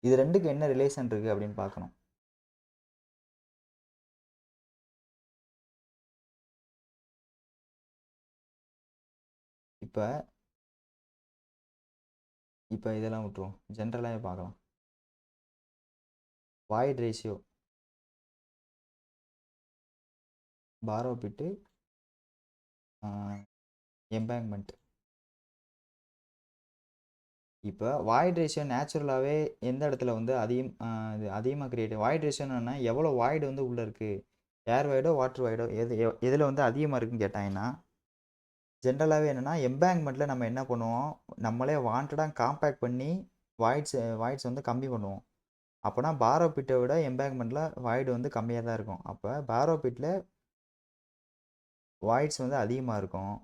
இது ரெண்டுக்கு என்ன ரிலேஷன் இருக்குது அப்படின்னு பார்க்கணும். இப்போ இதெல்லாம் விட்டுருவோம், ஜென்ரலாகவே பார்க்கலாம். Void ratio borrow pit embankment. இப்போ வாய்ட் ரேஷியோ நேச்சுரலாகவே எந்த இடத்துல வந்து இது அதிகமாக கிரியேட் வாய்ட் ரேஷியோன்னா எவ்வளோ வாய்டு வந்து உள்ளே இருக்குது, ஏர் வாய்டோ வாட்டர் வாய்டோ எதில் வந்து அதிகமாக இருக்குன்னு கேட்டாங்கன்னா ஜென்ரலாகவே என்னென்னா எம்பேங்க்மெண்ட்டில் நம்ம என்ன பண்ணுவோம், நம்மளே வாண்டடாக காம்பேக்ட் பண்ணி வாய்ட்ஸ் வந்து கம்மி பண்ணுவோம். அப்போனா பாரோபிட்டை விட எம்பேங்க்மெண்ட்டில் வாய்டு வந்து கம்மியாக தான் இருக்கும். அப்போ பாரோபிட்டில் வாய்ட்ஸ் வந்து அதிகமாக இருக்கும்.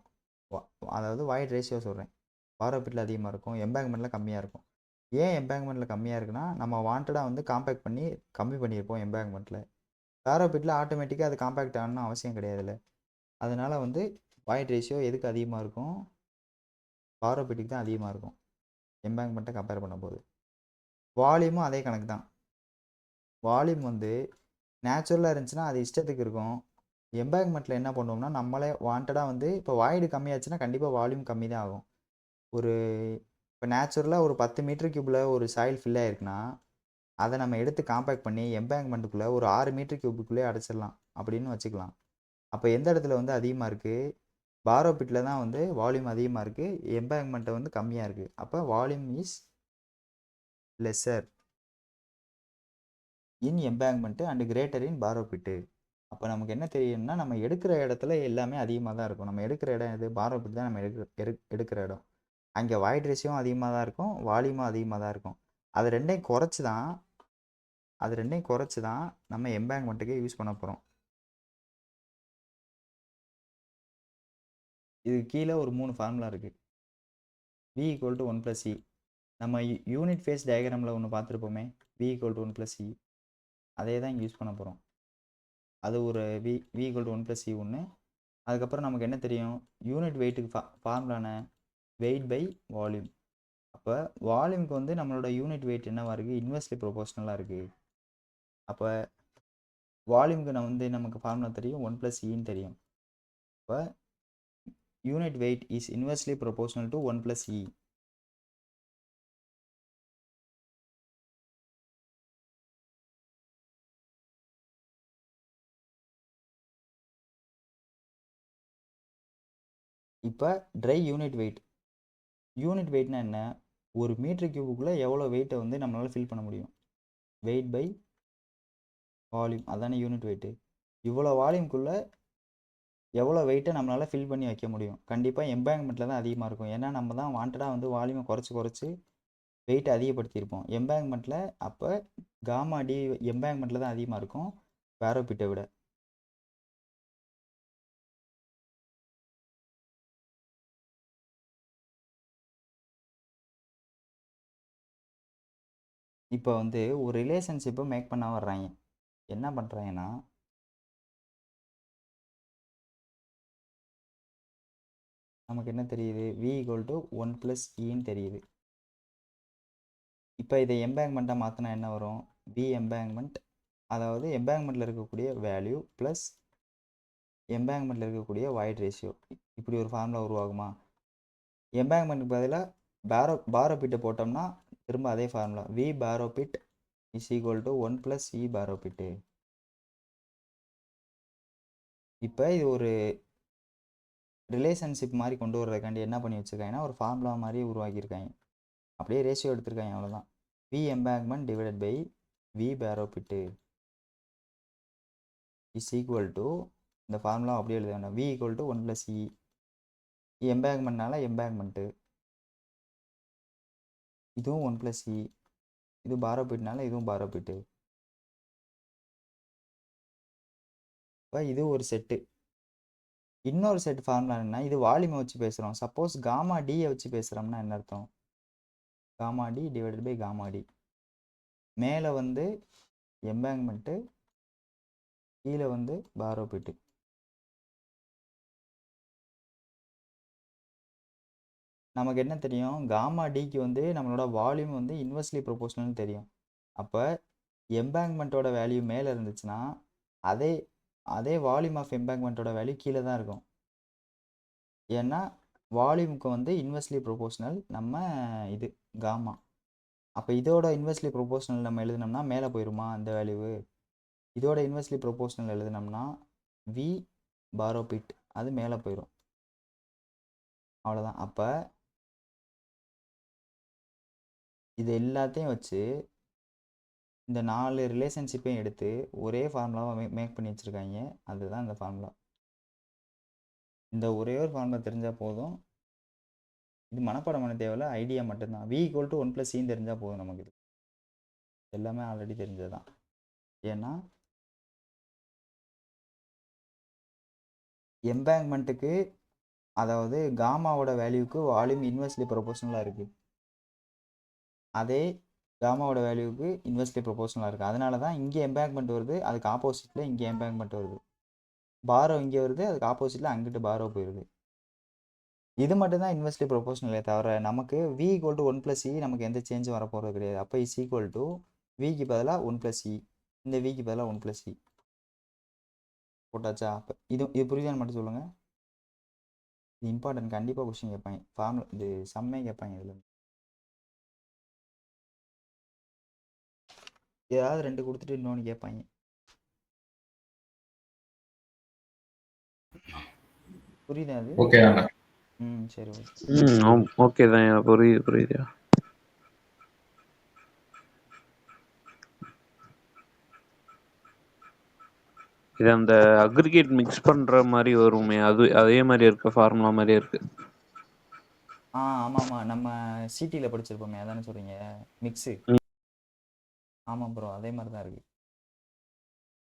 அதாவது வாய்ட் ரேஷியோ சொல்கிறேன். பாரோபிட்டில் அதிகமாக இருக்கும், எம்பேங்க்மெண்ட்டில் கம்மியாக இருக்கும். ஏன் எம்பேங்க்மெண்ட்டில் கம்மியாக இருக்குன்னா நம்ம வாண்டடாக வந்து காம்பேக்ட் பண்ணி கம்மி பண்ணியிருப்போம் எம்பேங்க்மெண்ட்டில். பாரோபிட்டில் ஆட்டோமேட்டிக்காக அது காம்பேக்ட் ஆகணும்னு அவசியம் கிடையாதுல்ல. அதனால் வந்து வாய்ட் ரேஷியோ எதுக்கு அதிகமாக இருக்கும், பாரோபிட்டுக்கு தான் அதிகமாக இருக்கும் எம்பேங்க்மெண்ட்டை கம்பேர் பண்ணும்போது. வால்யூமும் அதே கணக்கு தான். வால்யூம் வந்து நேச்சுரலாக இருந்துச்சுன்னா அது இஷ்டத்துக்கு இருக்கும். எம்பேங்க்மெண்ட்டில் என்ன பண்ணுவோம்னா நம்மளே வாண்டடாக வந்து இப்போ வாய்டு கம்மியாச்சுன்னா கண்டிப்பாக வால்யூம் கம்மி தான் ஆகும். இப்போ நேச்சுரலாக ஒரு 10 மீட்டர் கியூபில் ஒரு சாயில் ஃபில் ஆகிருக்குன்னா அதை நம்ம எடுத்து காம்பேக்ட் பண்ணி எம்பேங்க்மெண்ட்டுக்குள்ளே ஒரு 6 மீட்டர் கியூபுக்குள்ளே அடைச்சிடலாம் அப்படின்னு வச்சுக்கலாம். அப்போ எந்த இடத்துல வந்து அதிகமாக இருக்குது, பாரோபிட்டில் தான் வந்து வால்யூம் அதிகமாக இருக்குது, எம்பேங்க்மெண்ட்டை வந்து கம்மியாக இருக்குது. அப்போ volume is lesser in embankment and greater in borrow pit. அப்போ நமக்கு என்ன தெரியும்னா நம்ம எடுக்கிற இடத்துல எல்லாமே அதிகமாக தான் இருக்கும். நம்ம எடுக்கிற இடம் எது, பாரோபிட் தான் நம்ம எடுக்கிற இடம். அங்கே வாய்ட் ரேஷியோவும் அதிகமாக தான் இருக்கும், வால்யூமும் அதிகமாக தான் இருக்கும். அது ரெண்டையும் குறைச்சி தான் நம்ம எம்பேங்க்மெண்ட்டுக்கே யூஸ் பண்ண போகிறோம். இது கீழே ஒரு 3 ஃபார்முலா இருக்குது. V = 1 + E. நம்ம யூனிட் ஃபேஸ் டயக்ராமில் ஒன்று பார்த்துருப்போமே, V = 1 + E. அதே தான் இங்கே யூஸ் பண்ண போகிறோம். அது ஒரு V = 1 + E ஒன்று. அதுக்கப்புறம் நமக்கு என்ன தெரியும், யூனிட் வெயிட்டுக்கு ஃபார்முலான வெயிட் பை வால்யூம். அப்போ வால்யூமுக்கு வந்து நம்மளோட யூனிட் வெயிட் என்னவாக இருக்குது, இன்வெர்ஸ்லி ப்ரொபோர்ஷனலாக இருக்குது. அப்போ வால்யூமுக்கு நமக்கு ஃபார்முலா தெரியும், 1 + Eன்னு தெரியும். இப்போ unit wait is inversely proportional to 1 + E. இப்போ ட்ரை யூனிட் வெயிட்னா என்ன, ஒரு மீட்டர் கியூபுக்குள்ளே எவ்வளோ வெயிட்டை வந்து நம்மளால் ஃபில் பண்ண முடியும், வெயிட் பை வால்யூம், அதானே யூனிட் வெயிட்டு. இவ்வளோ வால்யூம்குள்ளே எவ்வளோ வெயிட்டை நம்மளால் ஃபில் பண்ணி வைக்க முடியும். கண்டிப்பாக எம்பேங்க்மெண்ட்டில் தான் அதிகமாக இருக்கும். ஏன்னா நம்ம தான் வாண்டடாக வந்து வால்யூமை குறைச்சி வெயிட்டை அதிகப்படுத்தியிருப்போம் எம்பேங்க்மெண்ட்டில். அப்போ காமா டி எம்பேங்க்மெண்ட்டில் தான் அதிகமாக இருக்கும் பேரோபிட்டை விட. இப்போ வந்து ஒரு ரிலேஷன்ஷிப்பை மேக் பண்ண வர்றாங்க. என்ன பண்ணுறாங்கன்னா, நமக்கு என்ன தெரியுது, V = 1 + Eன்னு தெரியுது. இப்போ இதை எம்பேங்க்மெண்ட்டாக மாற்றினா என்ன வரும், V எம்பேங்க்மெண்ட், அதாவது எம்பேங்க்மெண்ட்டில் இருக்கக்கூடிய வேல்யூ ப்ளஸ் எம்பேங்க்மெண்ட்டில் இருக்கக்கூடிய வாய்ட் ரேஷியோ, இப்படி ஒரு ஃபார்முலா உருவாகுமா. எம்பேங்க்மெண்ட்டுக்கு பதிலாக பாரோபிட்டை போட்டோம்னா திரும்ப அதே formula, V borrow pit is equal to 1 + E borrow pit. இப்போ இது ஒரு ரிலேஷன்ஷிப் மாதிரி கொண்டு வர்றதுக்காண்டி என்ன பண்ணி வச்சுருக்காங்கன்னா, ஒரு ஃபார்முலா மாதிரி உருவாக்கியிருக்காங்க. அப்படியே ரேஷியோ எடுத்திருக்காங்க, அவ்வளோதான். V embankment divided by V borrow pit is equal to, இந்த ஃபார்முலா அப்படியே எழுத வேண்டாம், V = 1 + E. எம்பேங்க்மெண்ட்னால எம்பேங்க்மெண்ட்டு, இதுவும் 1 + E, இது பாரோபிட்னால இதுவும் பாரோபிட்டு. இப்போ இது ஒரு செட்டு. இன்னொரு செட் ஃபார்முலா என்ன, இது வால்யூமை வச்சு பேசுகிறோம். சப்போஸ் காமா டியை வச்சு பேசுகிறோம்னா என்ன அர்த்தம், gamma D divided by gamma D. மேலே வந்து எம்பேங்க்மெண்ட்டு, கீழே வந்து பாரோபிட்டு. நமக்கு என்ன தெரியும், காமா டிக்கு வந்து நம்மளோட வால்யூம் வந்து இன்வெர்ஸ்லி ப்ரொபோர்ஷனல்னு தெரியும். அப்போ எம்பேங்க்மெண்ட்டோட வேல்யூ மேலே இருந்துச்சுன்னா அதே வால்யூம் ஆஃப் எம்பேங்க்மெண்ட்டோட வேல்யூ கீழே தான் இருக்கும். ஏன்னா வால்யூமுக்கு வந்து இன்வெர்ஸ்லி ப்ரொபோர்ஷனல் நம்ம இது காமா. அப்போ இதோட இன்வெர்ஸ்லி ப்ரொபோர்ஷனல் நம்ம எழுதினோம்னா மேலே போயிடுமா அந்த வேல்யூவு. இதோட இன்வெர்ஸ்லி ப்ரொபோர்ஷனல் எழுதினோம்னா V பாரோபிட் அது மேலே போயிடும், அவ்வளோதான். அப்போ இது எல்லாத்தையும் வச்சு இந்த 4 ரிலேஷன்ஷிப்பையும் எடுத்து ஒரே ஃபார்முலாவை மேக் பண்ணி வச்சுருக்காங்க. அதுதான் இந்த ஃபார்முலா. இந்த ஒரே ஒரு ஃபார்முலா தெரிஞ்சால் போதும். இது மனப்பாடம் பண்ண தேவையில்ல, ஐடியா மட்டும்தான். V = 1 + E தெரிஞ்சால் போதும் நமக்கு. இது எல்லாமே ஆல்ரெடி தெரிஞ்சதுதான். ஏன்னா எம்பேங்க்மெண்ட்டுக்கு, அதாவது காமாவோட வேல்யூக்கு வால்யூம் இன்வெர்ஸ்லி ப்ரொபோர்ஷனலாக இருக்குது. அதே காமாவோட வேல்யூக்கு இன்வெர்ஸ்லி ப்ரொபோர்ஷனலாக இருக்குது. அதனால தான் இங்கே எம்பேங்க்மெண்ட் வருது, அதுக்கு ஆப்போசிட்டில் இங்கே எம்பேங்க்மெண்ட் வருது. பாரோ இங்கே வருது, அதுக்கு ஆப்போசிட்டில் அங்கிட்டு பாரோ போயிடுது. இது மட்டும்தான் இன்வெர்ஸ்லி ப்ரொபோர்ஷனலே தவிர நமக்கு V = 1 + E நமக்கு எந்த சேஞ்சும் வரப்போகிறது கிடையாது. அப்போ இஸ் ஈக்குவல் டு Vக்கு பதிலாக 1 + E, இந்த Vக்கு பதிலாக 1 + E போட்டாச்சா. அப்போ இது புரியுதான்னு மட்டும் சொல்லுங்கள். இது இம்பார்ட்டன்ட், கண்டிப்பாக கொஸ்டின் கேட்பாங்க. ஃபார்முலா இது சம்மே கேட்பாங்க. இதில் ஏதாவது 2 கொடுத்துட்டு இன்னொன்று கேட்பாங்க. புரியுதா அது? ஓகே தானே. சரி ஓகே. ஓகே தான், புரியுது. இது அந்த அக்ரிகேட் மிக்ஸ் பண்ற மாதிரி வருமே, அதே மாதிரி இருக்க ஃபார்முலா மாதிரியே இருக்கு. ஆமாம், நம்ம சிடியில் படிச்சிருப்போமே, அதானே சொல்கிறீங்க, மிக்ஸு. ஆமாம் ப்ரோ, அதே மாதிரி தான் இருக்குது.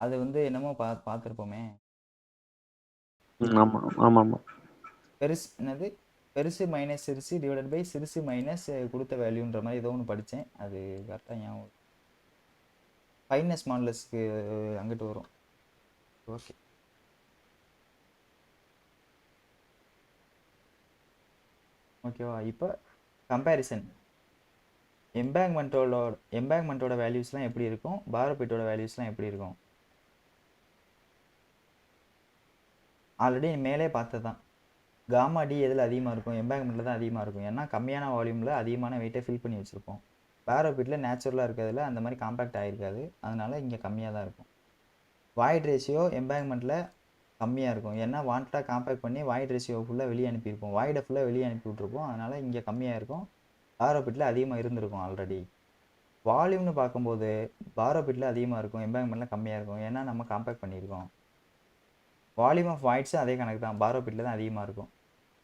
அது வந்து என்னமோ பார்த்துருப்போமே. ஆமாம். என்னது, பெருசு மைனஸ் சிறுசு டிவைடட் பை சிறுசு மைனஸ் கொடுத்த வேல்யூன்ற மாதிரி ஏதோ ஒன்று படித்தேன். அது கரெக்டாக ஞாபகம். ஃபைனஸ் மாடலஸ்க்கு அங்கிட்டு வரும். ஓகே. ஓகேவா. இப்போ கம்பேரிசன், எம்பேங்க்மெண்ட்டோட வேல்யூஸ்லாம் எப்படி இருக்கும், பாரோபிட்டோட வேல்யூஸ்லாம் எப்படி இருக்கும், ஆல்ரெடி மேலே பார்த்தது தான். காமா டி எதில் அதிகமாக இருக்கும்? எம்பேக்மெண்ட்டில் தான் அதிகமாக இருக்கும். ஏன்னா கம்மியான வால்யூமில் அதிகமான வெயிட்டை ஃபில் பண்ணி வச்சுருப்போம். பேரோ பிட்டில் நேச்சுரலாக இருக்கிறதுல அந்த மாதிரி காம்பேக்ட் ஆகிருக்காது. அதனால இங்கே கம்மியாக தான் இருக்கும். வாய்ட் ரேஷியோ எம்பேக்மெண்ட்டில் கம்மியாக இருக்கும். ஏன்னா வாண்டடாக காம்பேக்ட் பண்ணி வாய்ட் ரேஷியோ ஃபுல்லாக வெளியே அனுப்பியிருப்போம். வாய்டை ஃபுல்லாக வெளியே அனுப்பி விட்ருப்போம். அதனால் இங்கே கம்மியாக இருக்கும். பேரோ பிட்டில் அதிகமாக இருந்திருக்கும் ஆல்ரெடி. வால்யூம்னு பார்க்கும்போது பேரோ பிட்டில் அதிகமாக இருக்கும், எம்பேக்மெண்ட்டில் கம்மியாக இருக்கும். ஏன்னா நம்ம காம்பேக்ட் பண்ணியிருக்கோம். வால்யூம் ஆஃப் வாய்ட்ஸும் அதே கணக்கு தான், பேரோ பிட்டில் தான் அதிகமாக இருக்கும்.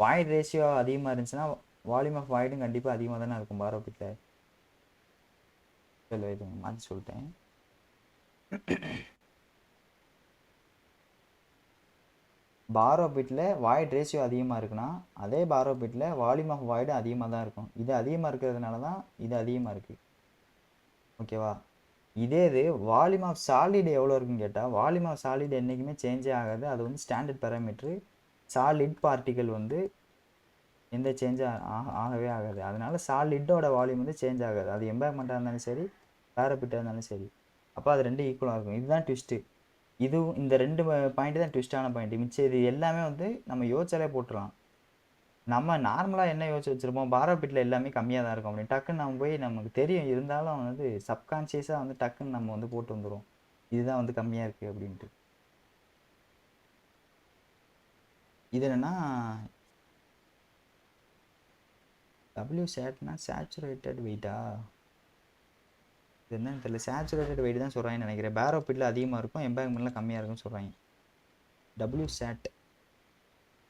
வாய்ட் ரேஷியோ அதிகமாக இருந்துச்சுன்னா வால்யூம் ஆஃப் வாய்டும் கண்டிப்பாக அதிகமாக தானே இருக்கும் பேரோ பிட்டில். சரி இது மாற்றி சொல்லிட்டேன். பாரோ பிட்டில் வாய்ட் ரேஷியோ அதிகமாக இருக்குன்னா அதே பாரோ பிட்டில் வால்யூம் ஆஃப் வாய்டும் அதிகமாக தான் இருக்கும். இது அதிகமாக இருக்கிறதுனால தான் இது அதிகமாக இருக்குது. ஓகேவா? இதே இது வால்யூம் ஆஃப் சாலிட் எவ்வளோ இருக்குன்னு கேட்டால் வால்யூம் ஆஃப் சாலிட் என்றைக்குமே சேஞ்சே ஆகாது. அது வந்து ஸ்டாண்டர்ட் பேராமீட்ரு. சாலிட் பார்ட்டிகல் வந்து எந்த சேஞ்சும் ஆகவே ஆகாது. அதனால சாலிட்டோட வால்யூம் வந்து சேஞ்ச் ஆகாது. அது எம்பேக்மெண்ட்டாக இருந்தாலும் சரி, பேராபிட்டாக இருந்தாலும் சரி. அப்போ அது ரெண்டும் ஈக்குவலாக இருக்கும். இதுதான் ட்விஸ்ட்டு. இதுவும் இந்த 2 பாயிண்ட் தான் ட்விஸ்டான பாயிண்ட். மிச்சம் இது எல்லாமே வந்து நம்ம யோசிச்சாலே போட்டுடலாம். நம்ம நார்மலாக என்ன யோசிச்சு வச்சுருப்போம், பாரோ பிட்டில் எல்லாமே கம்மியாக தான் இருக்கும் அப்படின்னு டக்குன்னு நம்ம போய் நமக்கு தெரியும். இருந்தாலும் வந்து சப்கான்ஷியஸாக வந்து டக்குன்னு நம்ம வந்து போட்டு வந்துடும், இதுதான் வந்து கம்மியாக இருக்குது அப்படின்ட்டு. இது என்னென்னா டபிள்யூ சேட்னா சேச்சுரேட்டட் வெயிட்டா? இது என்னன்னு தெரியல. சேச்சுரேட்டட் வெயிட் தான் சொல்கிறாங்கன்னு நினைக்கிறேன். பேரோ பிட்டில் அதிகமாக இருக்கும், எம்பேக்மெண்ட்டில் கம்மியாக இருக்குன்னு சொல்கிறாங்க. W sat.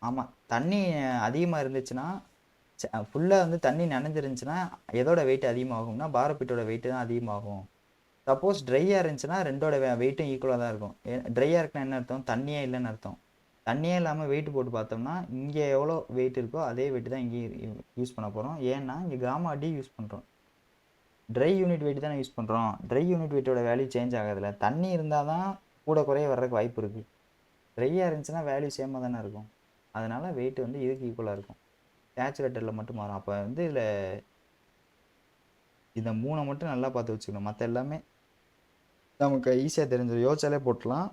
ஆமாம், தண்ணி அதிகமாக இருந்துச்சுன்னா ஃபுல்லாக வந்து தண்ணி நனைஞ்சிருந்துச்சுன்னா எதோட வெயிட் அதிகமாகும்னா பாரோ பிட்டோட வெயிட்டு தான் அதிகமாகும். சப்போஸ் ட்ரையாக இருந்துச்சுன்னா ரெண்டோட வெயிட்டும் ஈக்குவலாக தான் இருக்கும். ட்ரையாக இருக்குன்னா என்ன அர்த்தம்? தண்ணியே இல்லைன்னு அர்த்தம். தண்ணியே இல்லாமல் வெயிட் போட்டு பார்த்தோம்னா இங்கே எவ்வளோ வெயிட் இருக்கோ அதே வெயிட் தான் இங்கே யூஸ் பண்ண போகிறோம். ஏன்னா இங்கே காமா டி யூஸ் பண்ணுறோம். ட்ரை யூனிட் வெயிட் தானே யூஸ் பண்ணுறோம். ட்ரை யூனிட் வெயிட்டோட வேல்யூ சேஞ்ச் ஆகாதுல்ல. தண்ணி இருந்தால் தான் கூட குறைய வர்றதுக்கு வாய்ப்பு இருக்குது. ட்ரையாக இருந்துச்சுன்னா வேல்யூ சேமாக தானே இருக்கும். அதனால் வெயிட் வந்து இதுக்கு ஈக்குவலாக இருக்கும். சேச்சுரேட்டரில் மட்டும் மாறும். அப்போ வந்து இதில் இந்த 3 மட்டும் நல்லா பார்த்து வச்சுக்கணும். மற்ற எல்லாமே நமக்கு ஈஸியாக தெரிஞ்சிடும், யோசிச்சாலே போட்டலாம்.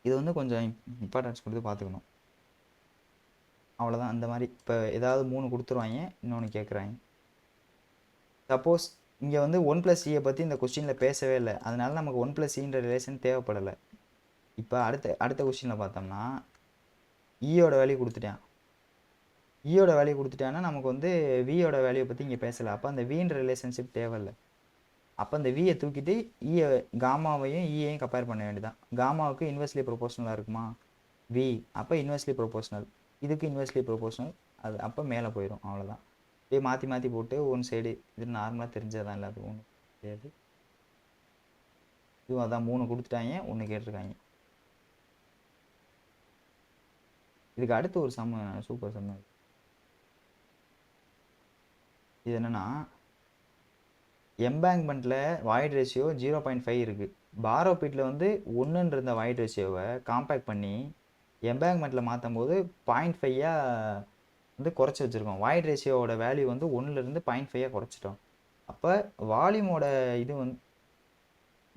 இது வந்து கொஞ்சம் இம்பார்ட்டன்ஸ் கொடுத்து பார்த்துக்கணும். அவ்வளோதான். அந்த மாதிரி இப்போ ஏதாவது 3 கொடுத்துருவாங்க, இன்னொன்று கேட்குறாங்க. சப்போஸ் இங்கே வந்து 1+E பற்றி இந்த கொஸ்டினில் பேசவே இல்லை. அதனால நமக்கு 1+Eன்ற ரிலேஷன் தேவைப்படலை. இப்போ அடுத்த கொஸ்டினில் பார்த்தோம்னா ஈயோட வேல்யூ கொடுத்துட்டேன். ஈயோட வேல்யூ கொடுத்துட்டான்னா நமக்கு வந்து வியோட வேல்யூ பற்றி இங்கே பேசலை. அப்போ அந்த வின்ற ரிலேஷன்ஷிப் தேவையில்லை. அப்போ அந்த வியை தூக்கிட்டு ஈயை காமாவையும் ஈயையும் கம்பேர் பண்ண வேண்டியதான். காமாவுக்கு இன்வெர்ஸ்லி ப்ரொபோஷனலாக இருக்குமா வி, அப்போ இன்வெர்ஸ்லி ப்ரொபோஷனல். இதுக்கு இன்வெர்ஸ்லி ப்ரொபோஷனல். அது அப்போ மேலே போயிடும். அவ்வளோதான். அப்படியே மாற்றி மாற்றி போட்டு ஒன் சைடு இது நார்மலாக தெரிஞ்சதான். இல்லை அது ஒன்றும் தெரியாது. இதுவும் அதான் 3 கொடுத்துட்டாங்க, 1 கேட்டிருக்காங்க. இதுக்கு அடுத்து ஒரு சம்மு, சூப்பர் சம்மு. இது என்னென்னா எம்பேங்க்மெண்ட்டில் வாய்ட் ரேஷியோ 0.5 இருக்குது. பாரோ பிட்டில் வந்து 1ன்னு இருந்த வாய்ட் ரேஷியோவை காம்பேக்ட் பண்ணி எம்பேங்க்மெண்ட்டில் மாற்றும் போது 0.5 வந்து குறைச்சி வச்சுருக்கோம். வாய்ட் ரேஷியோவோட வேல்யூ வந்து 1லேருந்து 0.5 குறைச்சிட்டோம். அப்போ வால்யூமோட இது வந்து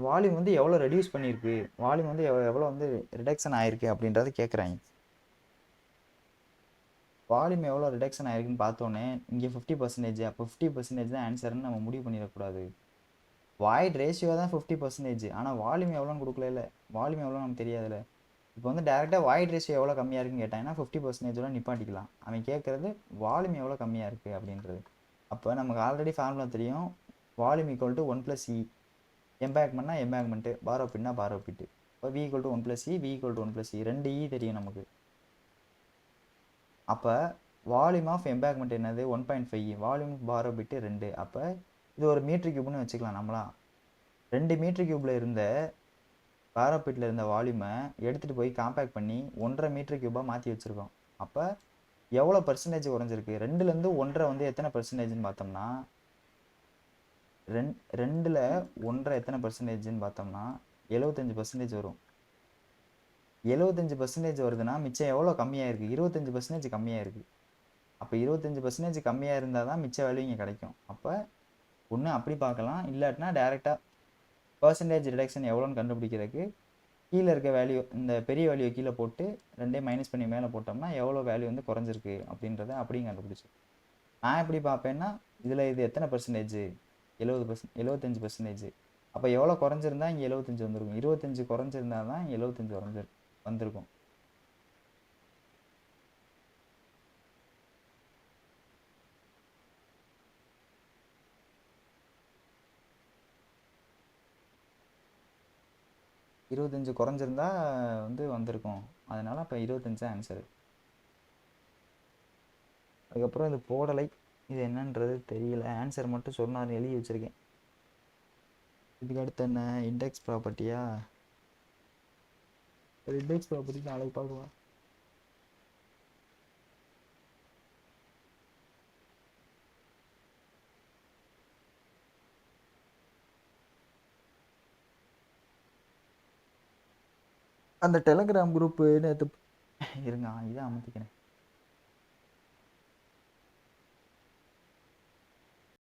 வால்யூம் வந்து எவ்வளோ ரெடியூஸ் பண்ணியிருக்கு, வால்யூம் வந்து எவ்வளோ வந்து ரிடக்ஷன் ஆகிருக்கு அப்படின்றது கேட்குறாங்க. வால்யூம் எவ்வளோ ரிடக்ஷன் ஆகிருக்குன்னு பார்த்தோன்னே இங்கே 50%. அப்போ 50% தான் ஆன்சர்னு நம்ம முடிவு பண்ணிடக்கூடாது. வாய்ட் ரேஷியோ தான் 50%. ஆனால் வால்யூம் எவ்வளோன்னு கொடுக்கல. வால்யூம் எவ்வளோ நமக்கு தெரியாதுல்ல. இப்போ வந்து டேரெக்டாக வாய்ட் ரேஷியோ எவ்வளோ கம்மியாக இருக்குன்னு கேட்டாங்கன்னா 50%ஓட நிப்பாட்டிக்கலாம். அவன் கேட்குறது வால்யூம் எவ்வளோ கம்மியாக இருக்குது அப்படின்றது. அப்போ நமக்கு ஆல்ரெடி ஃபார்முலா தெரியும். Volume equal to 1+E. எம்பேக்மெண்ட்னா எம்பேக்மெண்ட்டு, பாரோ பிட்னா பாரோ பிட்டு. இப்போ V equal to 1+E, V equal to 1+E, 2 E தெரியும் நமக்கு. அப்போ வால்யூம் ஆஃப் எம்பேக்மெண்ட் என்னது? 1.5. வால்யூம் பாரோ பிட்டு 2. அப்போ இது ஒரு மீட்டர் கியூப்னு வச்சுக்கலாம் நம்மளாம். 2 மீட்டர் கியூப்பில் இருந்த பாரோ பிட்டில் இருந்த வால்யூமை எடுத்துகிட்டு போய் காம்பேக்ட் பண்ணி 1.5 மீட்டர் கியூபாக மாற்றி வச்சுருக்கோம். அப்போ எவ்வளோ பர்சன்டேஜ் குறைஞ்சிருக்கு? 2லேருந்து 1.5 வந்து எத்தனை பர்சன்டேஜ்னு பார்த்தோம்னா 2ல் 1.5 எத்தனை பர்சன்டேஜ்னு பார்த்தோம்னா 75% வரும். 75% வருதுன்னா மிச்சம் எவ்வளோ கம்மியாக இருக்குது? 25% கம்மியாக இருக்குது. அப்போ 25% கம்மியாக இருந்தால் தான் மிச்ச வேல்யூ இங்கே கிடைக்கும். அப்போ ஒன்று அப்படி பார்க்கலாம், இல்லாட்டினா டேரெக்டாக பர்சன்டேஜ் ரிடக்ஷன் எவ்வளோன்னு கண்டுபிடிக்கிறதுக்கு கீழே இருக்க வேல்யூ இந்த பெரிய வேல்யூ கீழே போட்டு ரெண்டையும் மைனஸ் பண்ணி மேலே போட்டோம்னா எவ்வளோ வேல்யூ வந்து குறைஞ்சிருக்கு அப்படின்றத அப்படியும் கண்டுபிடிச்சி. நான் எப்படி பார்ப்பேன்னா இதில் இது எத்தனை பர்சன்டேஜ் 70%, 75%. அப்போ எவ்வளோ குறைஞ்சிருந்தா இங்கே 75 வந்திருக்கும். 25 குறைஞ்சிருந்தா தான் இங்கே 75 வந்திருக்கும். இருபத்தஞ்சு குறைஞ்சிருந்தா வந்து வந்திருக்கும். அதனால அப்போ 25 ஆன்சரு. அதுக்கப்புறம் இது போடலை, இது என்னன்றது தெரியல. ஆன்சர் மட்டும் சொன்னார், எழுதி வச்சுருக்கேன். இதுக்கு அடுத்து என்ன, இண்டெக்ஸ் ப்ராப்பர்ட்டியா? இண்டெக்ஸ் ப்ராப்பர்ட்டி நாளைக்கு பார்க்கலாம். அந்த டெலகிராம் குரூப்பு நேற்று இருங்க இதை அமைத்திக்கிறேன்.